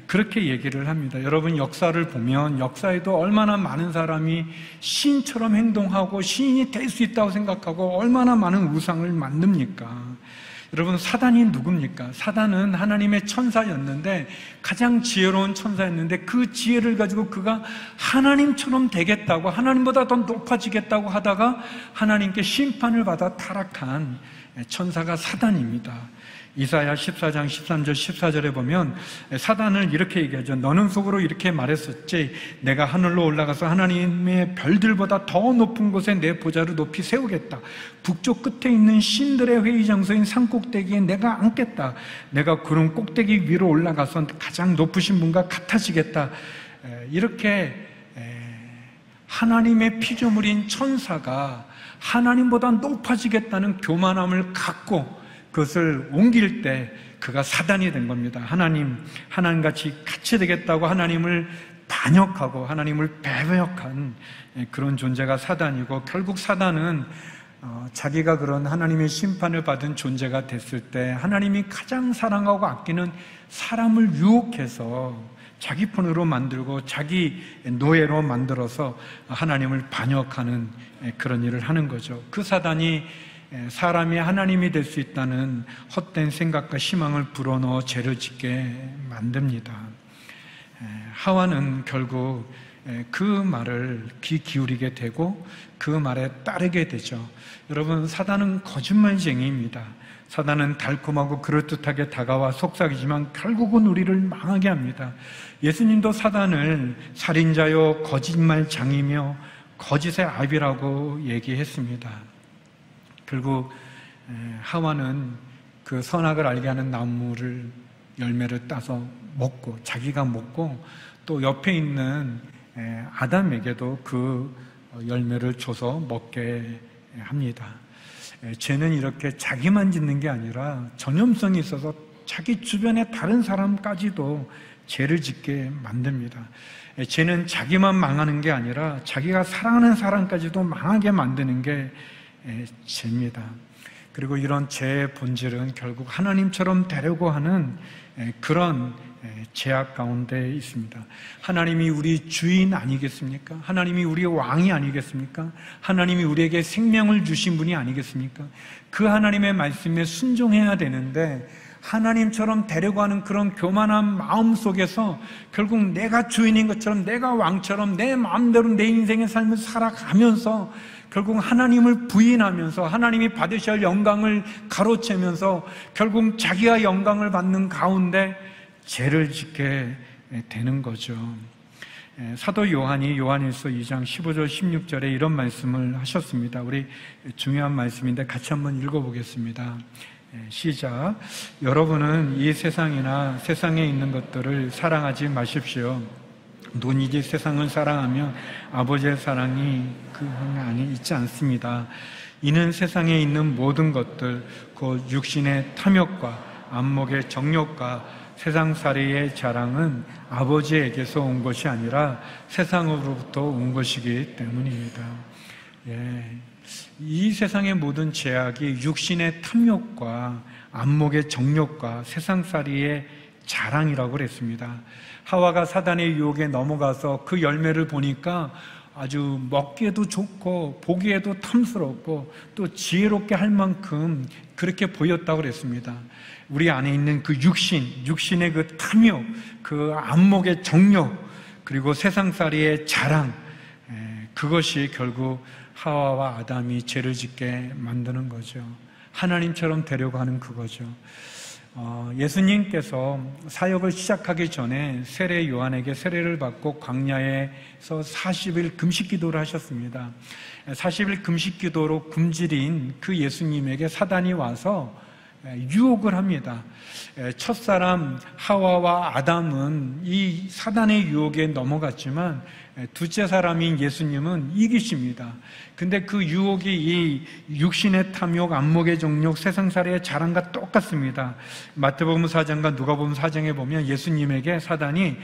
그렇게 얘기를 합니다. 여러분, 역사를 보면 역사에도 얼마나 많은 사람이 신처럼 행동하고 신이 될 수 있다고 생각하고 얼마나 많은 우상을 만듭니까? 여러분, 사단이 누굽니까? 사단은 하나님의 천사였는데, 가장 지혜로운 천사였는데, 그 지혜를 가지고 그가 하나님처럼 되겠다고, 하나님보다 더 높아지겠다고 하다가 하나님께 심판을 받아 타락한 천사가 사단입니다. 이사야 14장 13절 14절에 보면 사단을 이렇게 얘기하죠. 너는 속으로 이렇게 말했었지. 내가 하늘로 올라가서 하나님의 별들보다 더 높은 곳에 내 보좌를 높이 세우겠다. 북쪽 끝에 있는 신들의 회의 장소인 산 꼭대기에 내가 앉겠다. 내가 구름 꼭대기 위로 올라가서 가장 높으신 분과 같아지겠다. 이렇게 하나님의 피조물인 천사가 하나님보다 높아지겠다는 교만함을 갖고 그것을 옮길 때 그가 사단이 된 겁니다. 하나님같이 같이 되겠다고 하나님을 반역하고 하나님을 배역한 그런 존재가 사단이고, 결국 사단은 자기가 그런 하나님의 심판을 받은 존재가 됐을 때 하나님이 가장 사랑하고 아끼는 사람을 유혹해서 자기 편으로 만들고 자기 노예로 만들어서 하나님을 반역하는 그런 일을 하는 거죠. 그 사단이 사람이 하나님이 될 수 있다는 헛된 생각과 희망을 불어넣어 죄를 짓게 만듭니다. 하와는 결국 그 말을 귀 기울이게 되고 그 말에 따르게 되죠. 여러분, 사단은 거짓말쟁이입니다. 사단은 달콤하고 그럴듯하게 다가와 속삭이지만 결국은 우리를 망하게 합니다. 예수님도 사단을 살인자요 거짓말장이며 거짓의 아비라고 얘기했습니다. 결국 하와는 그 선악을 알게 하는 나무를 열매를 따서 먹고, 자기가 먹고 또 옆에 있는 아담에게도 그 열매를 줘서 먹게 합니다. 죄는 이렇게 자기만 짓는 게 아니라 전염성이 있어서 자기 주변의 다른 사람까지도 죄를 짓게 만듭니다. 죄는 자기만 망하는 게 아니라 자기가 사랑하는 사람까지도 망하게 만드는 게 죄입니다. 그리고 이런 죄의 본질은 결국 하나님처럼 되려고 하는 그런 죄악 가운데 있습니다. 하나님이 우리 주인 아니겠습니까? 하나님이 우리의 왕이 아니겠습니까? 하나님이 우리에게 생명을 주신 분이 아니겠습니까? 그 하나님의 말씀에 순종해야 되는데 하나님처럼 되려고 하는 그런 교만한 마음 속에서 결국 내가 주인인 것처럼, 내가 왕처럼 내 마음대로 내 인생의 삶을 살아가면서 결국 하나님을 부인하면서 하나님이 받으셔야 할 영광을 가로채면서 결국 자기가 영광을 받는 가운데 죄를 짓게 되는 거죠. 사도 요한이 요한일서 2장 15절 16절에 이런 말씀을 하셨습니다. 우리 중요한 말씀인데 같이 한번 읽어보겠습니다. 시작. 여러분은 이 세상이나 세상에 있는 것들을 사랑하지 마십시오. 논이지 세상을 사랑하면 아버지의 사랑이 그 안에 있지 않습니다. 이는 세상에 있는 모든 것들, 곧 육신의 탐욕과 안목의 정욕과 세상살이의 자랑은 아버지에게서 온 것이 아니라 세상으로부터 온 것이기 때문입니다. 이 세상의 모든 죄악이 육신의 탐욕과 안목의 정욕과 세상살이의 자랑이라고 그랬습니다. 하와가 사단의 유혹에 넘어가서 그 열매를 보니까 아주 먹기에도 좋고 보기에도 탐스럽고 또 지혜롭게 할 만큼 그렇게 보였다고 그랬습니다. 우리 안에 있는 그 육신의 그 탐욕, 그 안목의 정욕, 그리고 세상살이의 자랑, 그것이 결국 하와와 아담이 죄를 짓게 만드는 거죠. 하나님처럼 되려고 하는 그거죠. 예수님께서 사역을 시작하기 전에 세례 요한에게 세례를 받고 광야에서 40일 금식 기도를 하셨습니다. 40일 금식 기도로 굶주린 그 예수님에게 사단이 와서 유혹을 합니다. 첫사람 하와와 아담은 이 사단의 유혹에 넘어갔지만 둘째 사람인 예수님은 이기십니다. 근데 그 유혹이 이 육신의 탐욕, 안목의 정욕, 세상살이의 자랑과 똑같습니다. 마태복음 4장과 누가복음 4장에 보면 예수님에게 사단이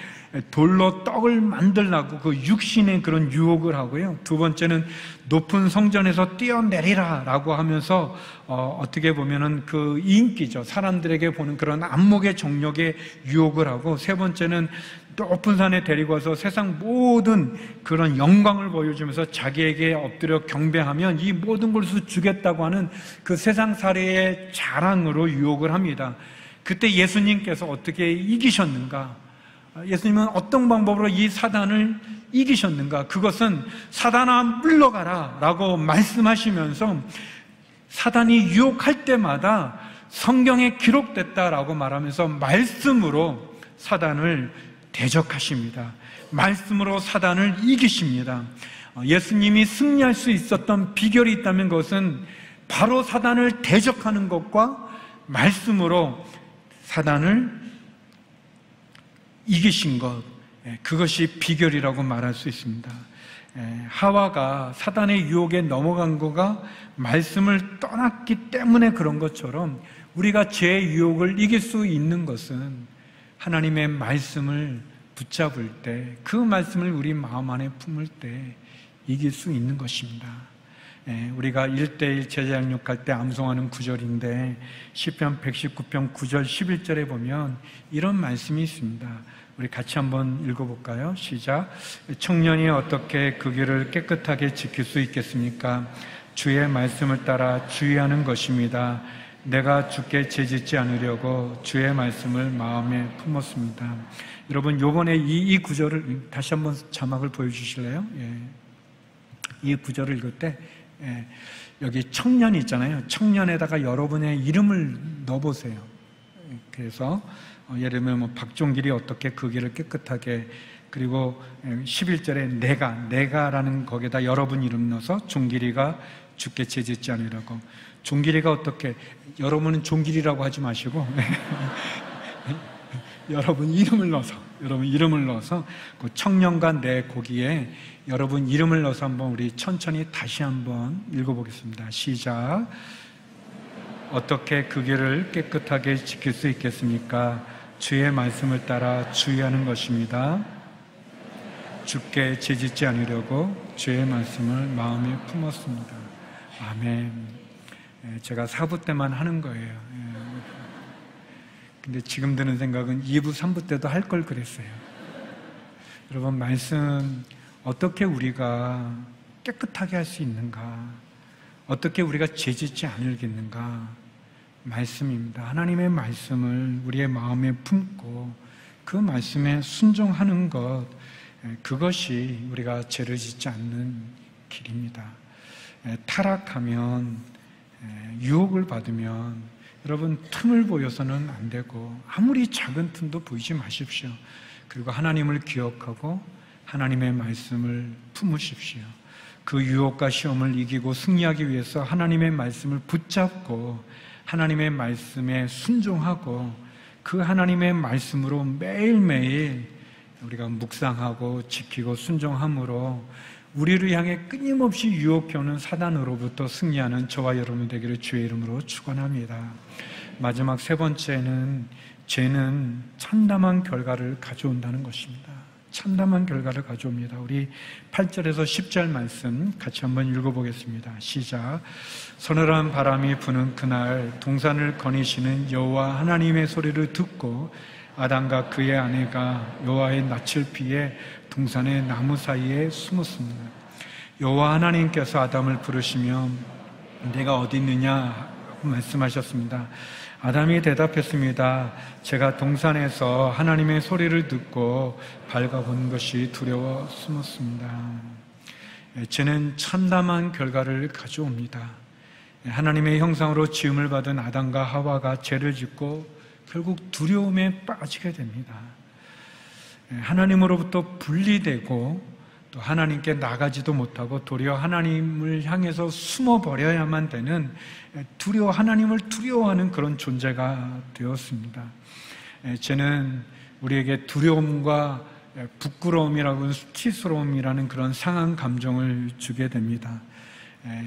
돌로 떡을 만들라고 그 육신의 그런 유혹을 하고요. 두 번째는 높은 성전에서 뛰어내리라 라고 하면서 어떻게 보면은 그 인기죠. 사람들에게 보는 그런 안목의 정욕에 유혹을 하고, 세 번째는 높은 산에 데리고 와서 세상 모든 그런 영광을 보여주면서 자기에게 엎드려 경배하면 이 모든 것을 주겠다고 하는 그 세상살이의 자랑으로 유혹을 합니다. 그때 예수님께서 어떻게 이기셨는가? 예수님은 어떤 방법으로 이 사단을 이기셨는가? 그것은 사단아 물러가라 라고 말씀하시면서 사단이 유혹할 때마다 성경에 기록됐다라고 말하면서 말씀으로 사단을 대적하십니다. 말씀으로 사단을 이기십니다. 예수님이 승리할 수 있었던 비결이 있다면 그것은 바로 사단을 대적하는 것과 말씀으로 사단을 이기신 것, 그것이 비결이라고 말할 수 있습니다. 하와가 사단의 유혹에 넘어간 거가 말씀을 떠났기 때문에 그런 것처럼 우리가 죄의 유혹을 이길 수 있는 것은 하나님의 말씀을 붙잡을 때, 그 말씀을 우리 마음 안에 품을 때 이길 수 있는 것입니다. 우리가 1:1 제자양육할 때 암송하는 구절인데 시편 119편 9절 11절에 보면 이런 말씀이 있습니다. 우리 같이 한번 읽어볼까요? 시작. 청년이 어떻게 그 길을 깨끗하게 지킬 수 있겠습니까? 주의 말씀을 따라 주의하는 것입니다. 내가 주께 죄짓지 않으려고 주의 말씀을 마음에 품었습니다. 여러분, 요번에 이 구절을 다시 한번 자막을 보여주실래요? 이 구절을 읽을 때 여기 청년이 있잖아요. 청년에다가 여러분의 이름을 넣어보세요. 그래서 예를 들면 뭐 박종길이 어떻게 그 길을 깨끗하게, 그리고 11절에 내가라는 거기에다 여러분 이름 넣어서 종길이가 주께 죄짓지 않으라고. 종길이가 어떻게, 여러분은 종길이라고 하지 마시고 여러분 이름을 넣어서 그 청년과 내 거기에 여러분 이름을 넣어서 한번 우리 천천히 다시 한번 읽어보겠습니다. 시작. 어떻게 그 길을 깨끗하게 지킬 수 있겠습니까? 주의 말씀을 따라 주의하는 것입니다. 주께 죄짓지 않으려고 주의 말씀을 마음에 품었습니다. 아멘. 제가 4부 때만 하는 거예요. 근데 지금 드는 생각은 2부, 3부 때도 할 걸 그랬어요. 여러분, 말씀 어떻게 우리가 깨끗하게 할 수 있는가? 어떻게 우리가 죄짓지 않을겠는가? 말씀입니다. 하나님의 말씀을 우리의 마음에 품고 그 말씀에 순종하는 것, 그것이 우리가 죄를 짓지 않는 길입니다. 타락하면, 유혹을 받으면 여러분 틈을 보여서는 안 되고 아무리 작은 틈도 보이지 마십시오. 그리고 하나님을 기억하고 하나님의 말씀을 품으십시오. 그 유혹과 시험을 이기고 승리하기 위해서 하나님의 말씀을 붙잡고 하나님의 말씀에 순종하고 그 하나님의 말씀으로 매일매일 우리가 묵상하고 지키고 순종함으로 우리를 향해 끊임없이 유혹해오는 사단으로부터 승리하는 저와 여러분 되기를 주의 이름으로 축원합니다. 마지막 세 번째는 죄는 참담한 결과를 가져온다는 것입니다. 참담한 결과를 가져옵니다. 우리 8절에서 10절 말씀 같이 한번 읽어보겠습니다. 시작. 서늘한 바람이 부는 그날 동산을 거니시는 여호와 하나님의 소리를 듣고 아담과 그의 아내가 여호와의 낯을 피해 동산의 나무 사이에 숨었습니다. 여호와 하나님께서 아담을 부르시며 내가 어디 있느냐 말씀하셨습니다. 아담이 대답했습니다. 제가 동산에서 하나님의 소리를 듣고 밝아본 것이 두려워 숨었습니다. 죄는 참담한 결과를 가져옵니다. 하나님의 형상으로 지음을 받은 아담과 하와가 죄를 짓고 결국 두려움에 빠지게 됩니다. 하나님으로부터 분리되고 또 하나님께 나가지도 못하고 도리어 하나님을 향해서 숨어버려야만 되는 하나님을 두려워하는 그런 존재가 되었습니다. 죄는 우리에게 두려움과 부끄러움이라고 수치스러움이라는 그런 상한 감정을 주게 됩니다.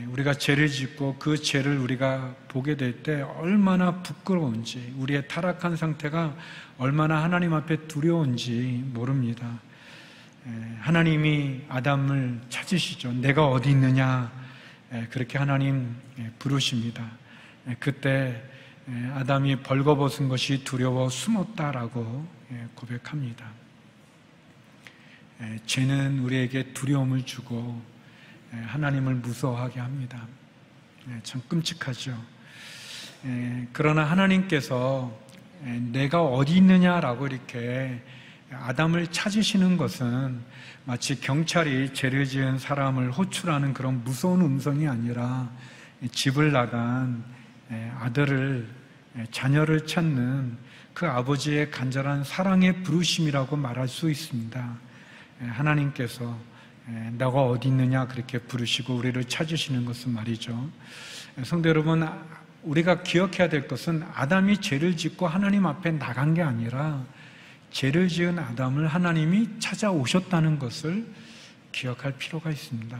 우리가 죄를 짓고 그 죄를 우리가 보게 될 때 얼마나 부끄러운지, 우리의 타락한 상태가 얼마나 하나님 앞에 두려운지 모릅니다. 하나님이 아담을 찾으시죠. 내가 어디 있느냐? 그렇게 하나님 부르십니다. 그때 아담이 벌거벗은 것이 두려워 숨었다라고 고백합니다. 죄는 우리에게 두려움을 주고 하나님을 무서워하게 합니다. 참 끔찍하죠. 그러나 하나님께서 내가 어디 있느냐라고 이렇게 아담을 찾으시는 것은 마치 경찰이 죄를 지은 사람을 호출하는 그런 무서운 음성이 아니라 집을 나간 아들을, 자녀를 찾는 그 아버지의 간절한 사랑의 부르심이라고 말할 수 있습니다. 하나님께서 너가 어디 있느냐 그렇게 부르시고 우리를 찾으시는 것은 말이죠. 성도 여러분, 우리가 기억해야 될 것은 아담이 죄를 짓고 하나님 앞에 나간 게 아니라 죄를 지은 아담을 하나님이 찾아오셨다는 것을 기억할 필요가 있습니다.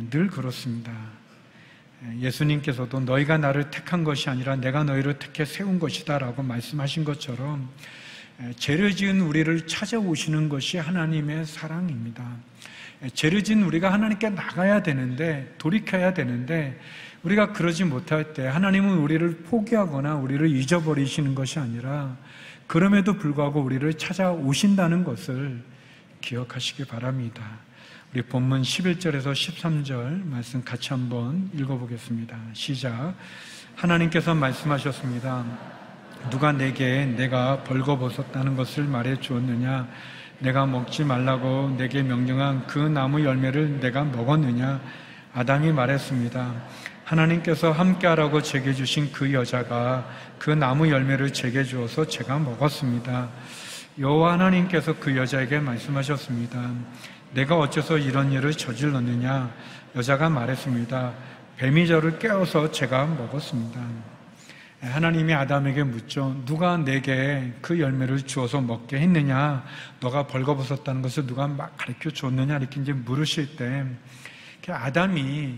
늘 그렇습니다. 예수님께서도 너희가 나를 택한 것이 아니라 내가 너희를 택해 세운 것이다 라고 말씀하신 것처럼 죄를 지은 우리를 찾아오시는 것이 하나님의 사랑입니다. 죄를 지은 우리가 하나님께 나가야 되는데, 돌이켜야 되는데 우리가 그러지 못할 때 하나님은 우리를 포기하거나 우리를 잊어버리시는 것이 아니라 그럼에도 불구하고 우리를 찾아오신다는 것을 기억하시기 바랍니다. 우리 본문 11절에서 13절 말씀 같이 한번 읽어보겠습니다. 시작. 하나님께서 말씀하셨습니다. 누가 내게 내가 벌거벗었다는 것을 말해 주었느냐? 내가 먹지 말라고 내게 명령한 그 나무 열매를 내가 먹었느냐? 아담이 말했습니다. 하나님께서 함께하라고 제게 주신 그 여자가 그 나무 열매를 제게 주어서 제가 먹었습니다. 여호와 하나님께서 그 여자에게 말씀하셨습니다. 내가 어째서 이런 일을 저질렀느냐? 여자가 말했습니다. 뱀이 저를 깨워서 제가 먹었습니다. 하나님이 아담에게 묻죠. 누가 내게 그 열매를 주어서 먹게 했느냐? 너가 벌거벗었다는 것을 누가 막 가르쳐 줬느냐? 이렇게 이제 물으실 때 아담이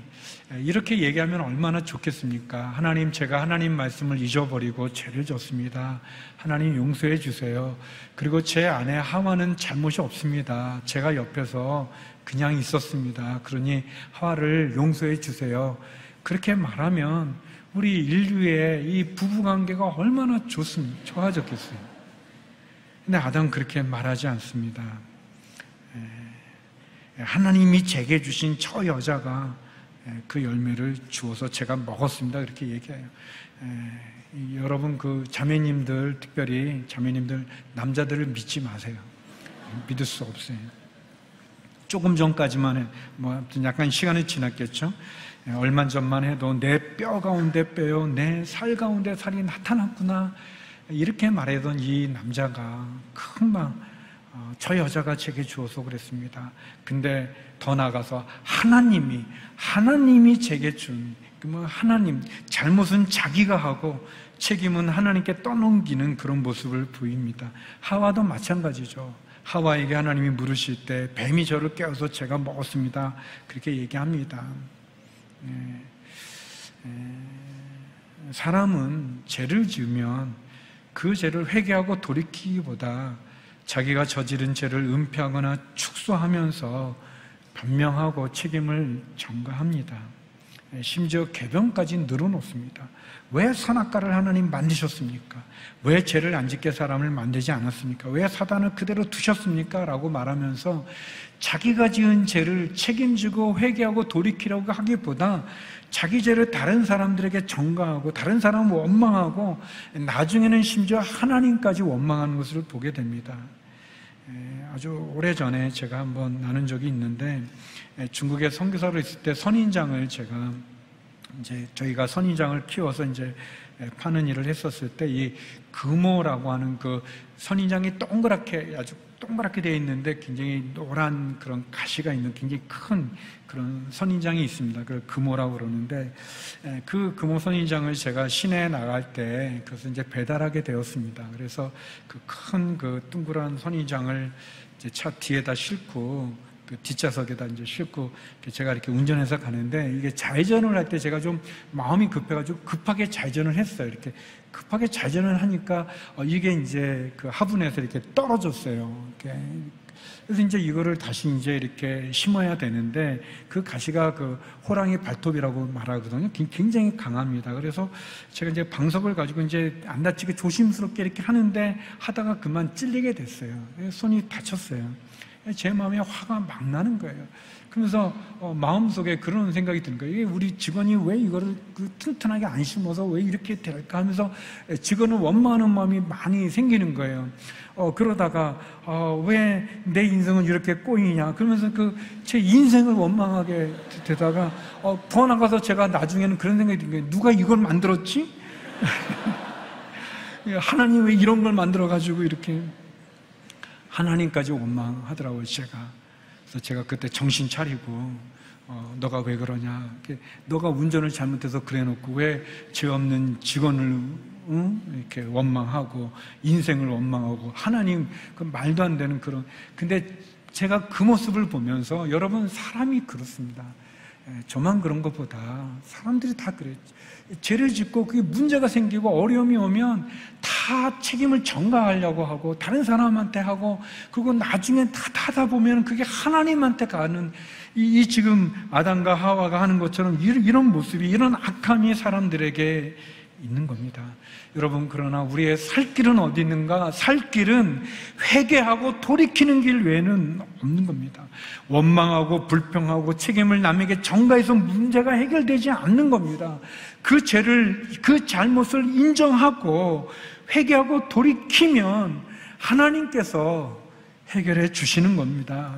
이렇게 얘기하면 얼마나 좋겠습니까? 하나님, 제가 하나님 말씀을 잊어버리고 죄를 졌습니다. 하나님 용서해 주세요. 그리고 제 아내 하와는 잘못이 없습니다. 제가 옆에서 그냥 있었습니다. 그러니 하와를 용서해 주세요. 그렇게 말하면 우리 인류의 이 부부관계가 얼마나 좋아졌겠어요. 근데 아담은 그렇게 말하지 않습니다. 하나님이 제게 주신 저 여자가 그 열매를 주어서 제가 먹었습니다. 그렇게 얘기해요. 여러분, 그 자매님들, 특별히 자매님들, 남자들을 믿지 마세요. 믿을 수 없어요. 조금 전까지만 아무튼 약간 시간이 지났겠죠. 얼마 전만 해도 내 뼈 가운데 뼈요, 내 살 가운데 살이 나타났구나, 이렇게 말하던 이 남자가 금방 저 여자가 제게 주어서 그랬습니다. 근데 더 나아가서 하나님이 제게 준, 하나님, 잘못은 자기가 하고 책임은 하나님께 떠넘기는 그런 모습을 보입니다. 하와도 마찬가지죠. 하와에게 하나님이 물으실 때 뱀이 저를 깨워서 제가 먹었습니다. 그렇게 얘기합니다. 사람은 죄를 지으면 그 죄를 회개하고 돌이키기보다 자기가 저지른 죄를 은폐하거나 축소하면서 변명하고 책임을 전가합니다. 심지어 궤변까지 늘어놓습니다. 왜 선악과를 하나님 만드셨습니까? 왜 죄를 안 짓게 사람을 만들지 않았습니까? 왜 사단을 그대로 두셨습니까? 라고 말하면서 자기가 지은 죄를 책임지고 회개하고 돌이키려고 하기보다 자기 죄를 다른 사람들에게 전가하고 다른 사람을 원망하고 나중에는 심지어 하나님까지 원망하는 것을 보게 됩니다. 아주 오래전에 제가 한번 나눈 적이 있는데, 중국에 선교사로 있을 때 선인장을 제가 저희가 선인장을 키워서 파는 일을 했었을 때, 이 금오라고 하는 그 선인장이 아주 동그랗게 되어 있는데 굉장히 노란 그런 가시가 있는 굉장히 큰 그런 선인장이 있습니다. 그걸 금오라고 그러는데, 그 금오 선인장을 제가 시내에 나갈 때 그것을 배달하게 되었습니다. 그래서 그 큰 그 둥그란 선인장을 차 뒤에다 싣고, 그 뒷좌석에다 싣고 제가 이렇게 운전해서 가는데, 이게 좌회전을 할 때 제가 좀 마음이 급해가지고 급하게 좌회전을 했어요. 이렇게 급하게 좌회전을 하니까 이게 그 화분에서 이렇게 떨어졌어요. 그래서 이거를 다시 이렇게 심어야 되는데, 그 가시가 그 호랑이 발톱이라고 말하거든요. 굉장히 강합니다. 그래서 제가 방석을 가지고 안 다치게 조심스럽게 이렇게 하는데, 하다가 그만 찔리게 됐어요. 손이 다쳤어요. 제 마음에 화가 막 나는 거예요. 그러면서 마음속에 그런 생각이 드는 거예요. 이게 우리 직원이 왜 이거를 튼튼하게 안 심어서 왜 이렇게 될까 하면서 직원을 원망하는 마음이 많이 생기는 거예요. 그러다가 왜 내 인생은 이렇게 꼬이냐, 그러면서 제 인생을 원망하게 되다가 더 나가서 제가 나중에는 그런 생각이 든 거예요. 누가 이걸 만들었지? 하나님 왜 이런 걸 만들어가지고 이렇게, 하나님까지 원망하더라고요, 제가. 그래서 제가 그때 정신 차리고, 너가 왜 그러냐, 너가 운전을 잘못해서 그래놓고 왜 죄 없는 직원을 이렇게 원망하고 인생을 원망하고, 하나님, 그 말도 안 되는 그런. 근데 제가 그 모습을 보면서, 여러분, 사람이 그렇습니다. 저만 그런 것보다 사람들이 다 그래요. 죄를 짓고 그게 문제가 생기고 어려움이 오면 다 책임을 전가하려고 하고 다른 사람한테 하고, 그리고 나중에 다 하다 보면 그게 하나님한테 가는, 이 지금 아담과 하와가 하는 것처럼 이런 모습이, 이런 악함이 사람들에게 있는 겁니다. 여러분, 그러나 우리의 살 길은 어디 있는가? 살 길은 회개하고 돌이키는 길 외에는 없는 겁니다. 원망하고 불평하고 책임을 남에게 전가해서 문제가 해결되지 않는 겁니다. 그 죄를, 그 잘못을 인정하고 회개하고 돌이키면 하나님께서 해결해 주시는 겁니다.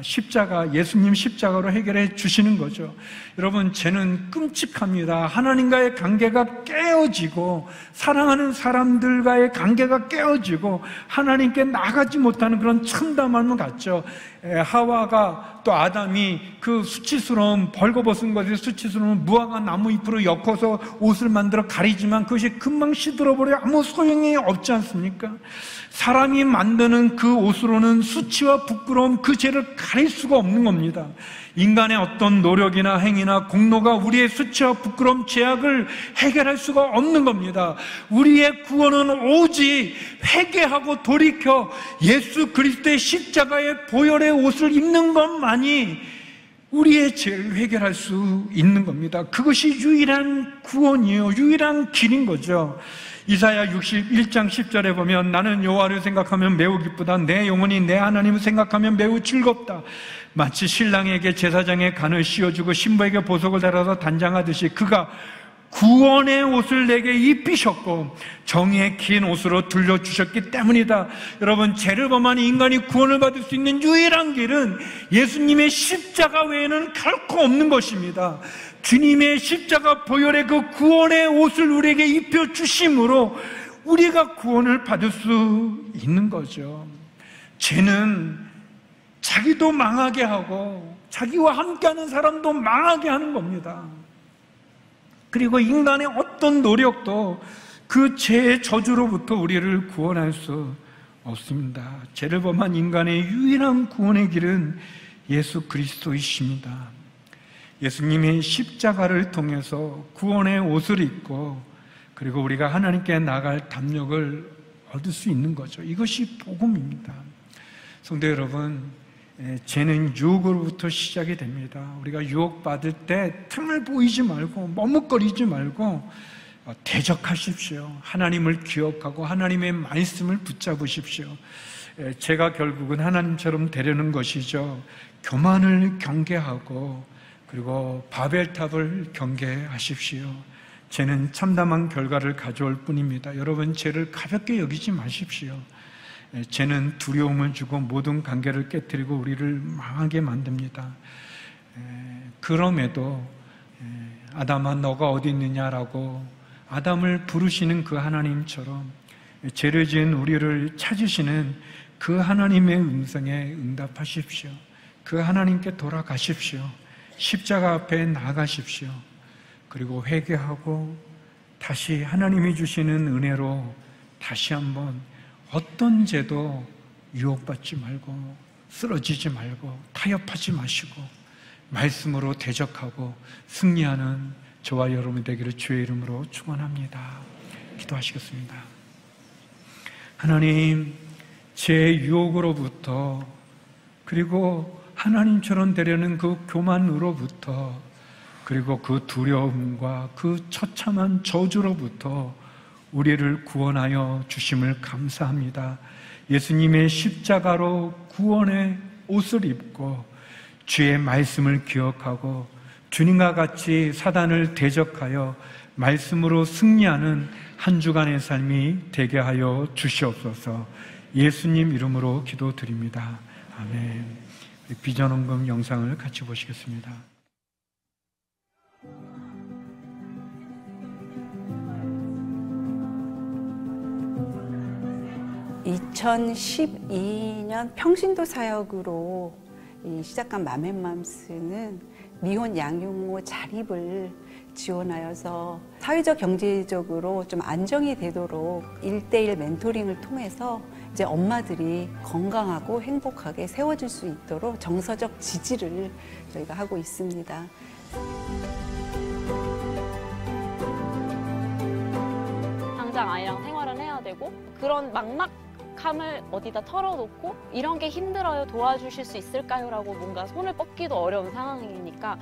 예수님 십자가로 해결해 주시는 거죠. 여러분, 죄는 끔찍합니다. 하나님과의 관계가 깨어지고, 사랑하는 사람들과의 관계가 깨어지고, 하나님께 나가지 못하는 그런 참담함을 갖죠. 하와가 또 아담이 그 수치스러운, 벌거벗은 것에 수치스러운 무화과 나무 잎으로 엮어서 옷을 만들어 가리지만 그것이 금방 시들어버려 아무 소용이 없지 않습니까? 사람이 만드는 그 옷으로는 수치 수치와 부끄러움, 그 죄를 가릴 수가 없는 겁니다. 인간의 어떤 노력이나 행위나 공로가 우리의 수치와 부끄러움, 죄악을 해결할 수가 없는 겁니다. 우리의 구원은 오직 회개하고 돌이켜 예수 그리스도의 십자가의 보혈의 옷을 입는 것만이 우리의 죄를 해결할 수 있는 겁니다. 그것이 유일한 구원이에요. 유일한 길인 거죠. 이사야 61장 10절에 보면 나는 여호와를 생각하면 매우 기쁘다. 내 영혼이 내 하나님을 생각하면 매우 즐겁다. 마치 신랑에게 제사장의 간을 씌워주고 신부에게 보석을 달아서 단장하듯이 그가 구원의 옷을 내게 입히셨고 정의의 긴 옷으로 둘러주셨기 때문이다. 여러분, 죄를 범한 인간이 구원을 받을 수 있는 유일한 길은 예수님의 십자가 외에는 결코 없는 것입니다. 주님의 십자가 보혈의 그 구원의 옷을 우리에게 입혀주심으로 우리가 구원을 받을 수 있는 거죠. 죄는 자기도 망하게 하고 자기와 함께하는 사람도 망하게 하는 겁니다. 그리고 인간의 어떤 노력도 그 죄의 저주로부터 우리를 구원할 수 없습니다. 죄를 범한 인간의 유일한 구원의 길은 예수 그리스도이십니다. 예수님이 십자가를 통해서 구원의 옷을 입고 그리고 우리가 하나님께 나갈 담력을 얻을 수 있는 거죠. 이것이 복음입니다. 성도 여러분, 죄는 유혹으로부터 시작이 됩니다. 우리가 유혹받을 때 틈을 보이지 말고 머뭇거리지 말고 대적하십시오. 하나님을 기억하고 하나님의 말씀을 붙잡으십시오. 제가 결국은 하나님처럼 되려는 것이죠. 교만을 경계하고 그리고 바벨탑을 경계하십시오. 죄는 참담한 결과를 가져올 뿐입니다. 여러분, 죄를 가볍게 여기지 마십시오. 죄는 두려움을 주고 모든 관계를 깨뜨리고 우리를 망하게 만듭니다. 그럼에도 아담아 너가 어디 있느냐라고 아담을 부르시는 그 하나님처럼 죄를 지은 우리를 찾으시는 그 하나님의 음성에 응답하십시오. 그 하나님께 돌아가십시오. 십자가 앞에 나가십시오. 그리고 회개하고 다시 하나님이 주시는 은혜로 다시 한번 어떤 죄도 유혹받지 말고 쓰러지지 말고 타협하지 마시고 말씀으로 대적하고 승리하는 저와 여러분이 되기를 주의 이름으로 축원합니다. 기도하시겠습니다. 하나님, 제 유혹으로부터 그리고 하나님처럼 되려는 그 교만으로부터 그리고 그 두려움과 그 처참한 저주로부터 우리를 구원하여 주심을 감사합니다. 예수님의 십자가로 구원의 옷을 입고 주의 말씀을 기억하고 주님과 같이 사단을 대적하여 말씀으로 승리하는 한 주간의 삶이 되게 하여 주시옵소서. 예수님 이름으로 기도드립니다. 아멘. 비전원금 영상을 같이 보시겠습니다. 2012년 평신도 사역으로 시작한 맘앤맘스는 미혼 양육모 자립을 지원하여서 사회적 경제적으로 좀 안정이 되도록 1:1 멘토링을 통해서 이제 엄마들이 건강하고 행복하게 세워질 수 있도록 정서적 지지를 저희가 하고 있습니다. 당장 아이랑 생활을 해야 되고 그런 막막함을 어디다 털어놓고 이런 게 힘들어요, 도와주실 수 있을까요? 라고 뭔가 손을 뻗기도 어려운 상황이니까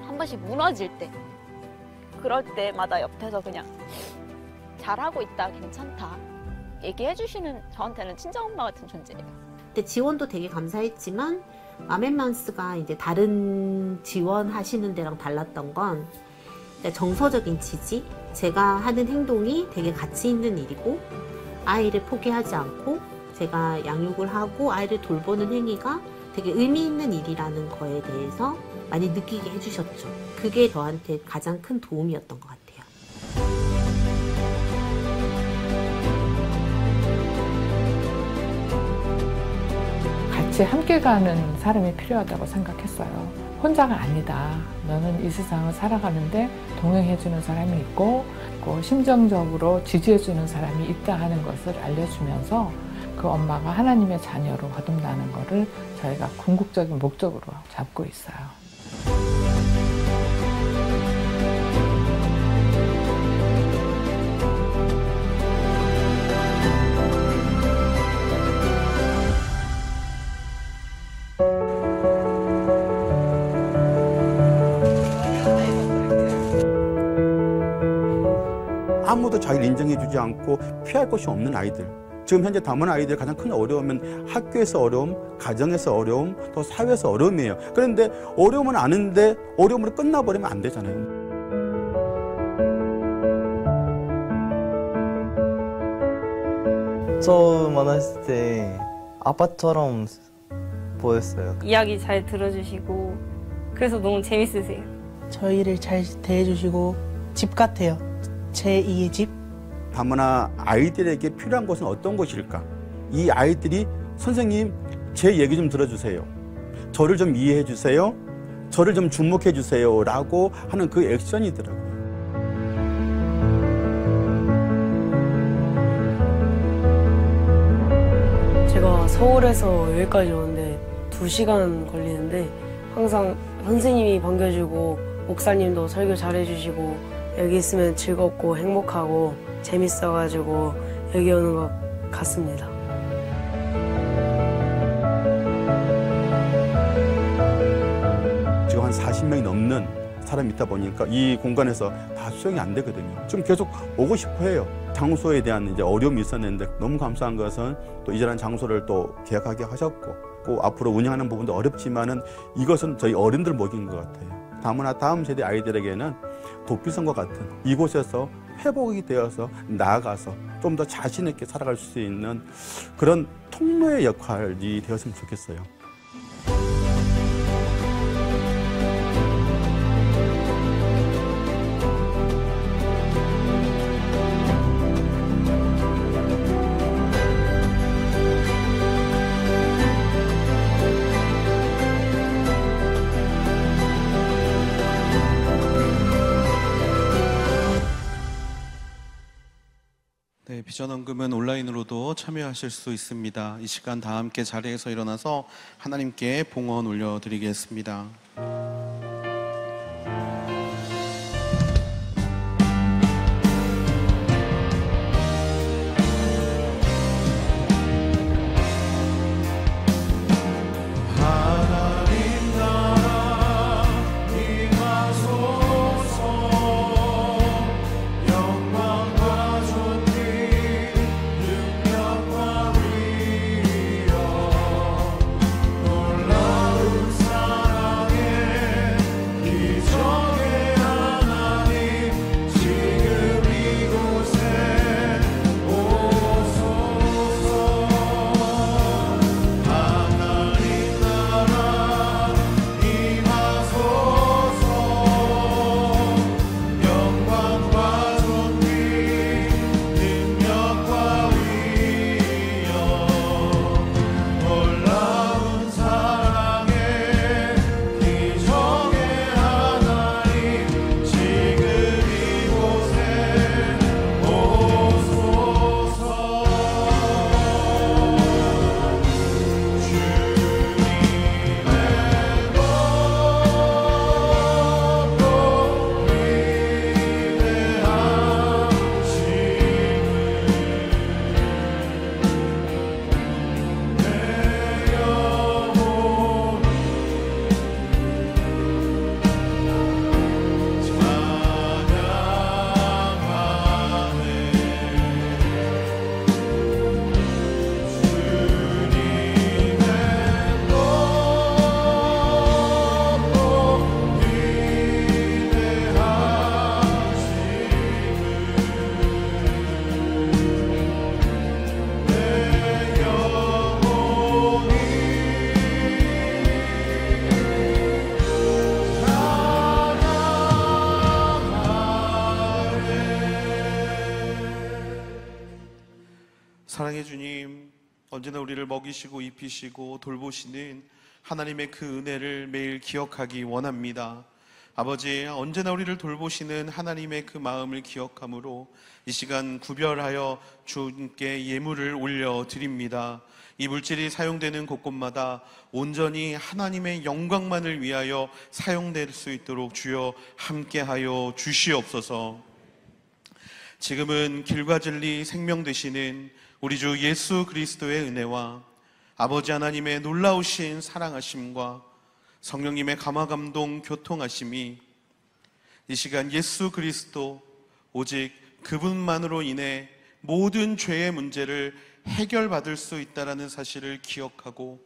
한 번씩 무너질 때 그럴 때마다 옆에서 그냥 잘하고 있다, 괜찮다 얘기해 주시는 저한테는 친정엄마 같은 존재예요. 근데 지원도 되게 감사했지만 맘앤맘스가 이제 다른 지원하시는 데랑 달랐던 건 정서적인 지지, 제가 하는 행동이 되게 가치 있는 일이고 아이를 포기하지 않고 제가 양육을 하고 아이를 돌보는 행위가 되게 의미 있는 일이라는 거에 대해서 많이 느끼게 해주셨죠. 그게 저한테 가장 큰 도움이었던 것 같아요. 같이 함께 가는 사람이 필요하다고 생각했어요. 혼자가 아니다. 너는 이 세상을 살아가는데 동행해주는 사람이 있고 심정적으로 지지해주는 사람이 있다 하는 것을 알려주면서 그 엄마가 하나님의 자녀로 거듭나는 것을 저희가 궁극적인 목적으로 잡고 있어요. 아무도 자기를 인정해주지 않고 피할 곳이 없는 아이들. 지금 현재 담은 아이들의 가장 큰 어려움은 학교에서 어려움, 가정에서 어려움, 또 사회에서 어려움이에요. 그런데 어려움은 아는데 어려움으로 끝나버리면 안 되잖아요. 처음 만났을 때 아빠처럼 보였어요. 이야기 잘 들어주시고 그래서 너무 재밌으세요. 저희를 잘 대해주시고 집 같아요. 제2의 집. 다문화 아이들에게 필요한 것은 어떤 것일까? 이 아이들이 선생님 제 얘기 좀 들어주세요. 저를 좀 이해해 주세요. 저를 좀 주목해 주세요. 라고 하는 그 액션이더라고요. 제가 서울에서 여기까지 오는데 2시간 걸리는데 항상 선생님이 반겨주고 목사님도 설교 잘해주시고 여기 있으면 즐겁고 행복하고 재밌어가지고 여기 오는 것 같습니다. 지금 한 40명이 넘는 사람이 있다 보니까 이 공간에서 다 수용이 안 되거든요. 좀 계속 오고 싶어 해요. 장소에 대한 이제 어려움이 있었는데 너무 감사한 것은 또 이전한 장소를 또 계약하게 하셨고 꼭 앞으로 운영하는 부분도 어렵지만은 이것은 저희 어른들 먹인 것 같아요. 다문화 다음 세대 아이들에게는 도피성과 같은 이곳에서 회복이 되어서 나아가서 좀 더 자신 있게 살아갈 수 있는 그런 통로의 역할이 되었으면 좋겠어요. 네, 비전헌금은 온라인으로도 참여하실 수 있습니다. 이 시간 다 함께 자리에서 일어나서 하나님께 봉헌 올려드리겠습니다. 사랑의 주님, 언제나 우리를 먹이시고 입히시고 돌보시는 하나님의 그 은혜를 매일 기억하기 원합니다. 아버지, 언제나 우리를 돌보시는 하나님의 그 마음을 기억함으로 이 시간 구별하여 주님께 예물을 올려드립니다. 이 물질이 사용되는 곳곳마다 온전히 하나님의 영광만을 위하여 사용될 수 있도록 주여 함께하여 주시옵소서. 지금은 길과 진리 생명 되시는 우리 주 예수 그리스도의 은혜와 아버지 하나님의 놀라우신 사랑하심과 성령님의 감화감동 교통하심이 이 시간 예수 그리스도 오직 그분만으로 인해 모든 죄의 문제를 해결받을 수 있다는 사실을 기억하고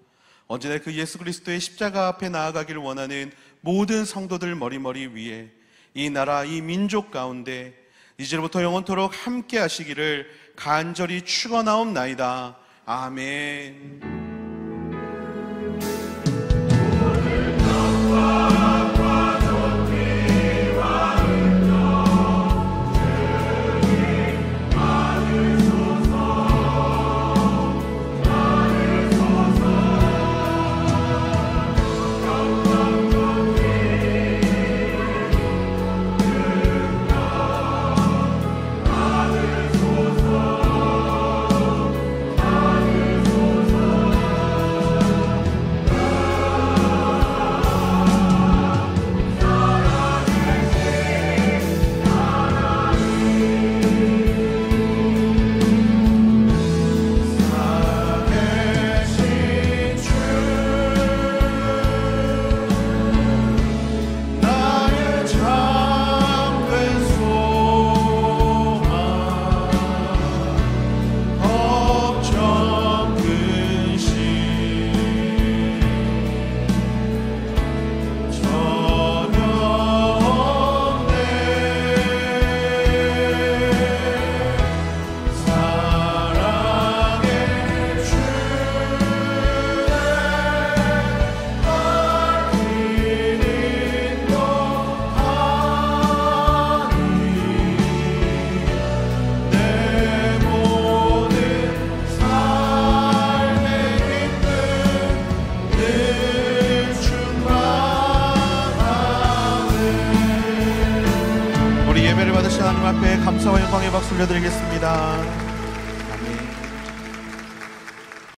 언제나 그 예수 그리스도의 십자가 앞에 나아가기를 원하는 모든 성도들 머리머리 위에 이 나라 이 민족 가운데 이제부터 영원토록 함께 하시기를 간절히 축원하옵나이다. 아멘. 예배를 받으신 하나님 앞에 감사와 영광의 박수 올려드리겠습니다.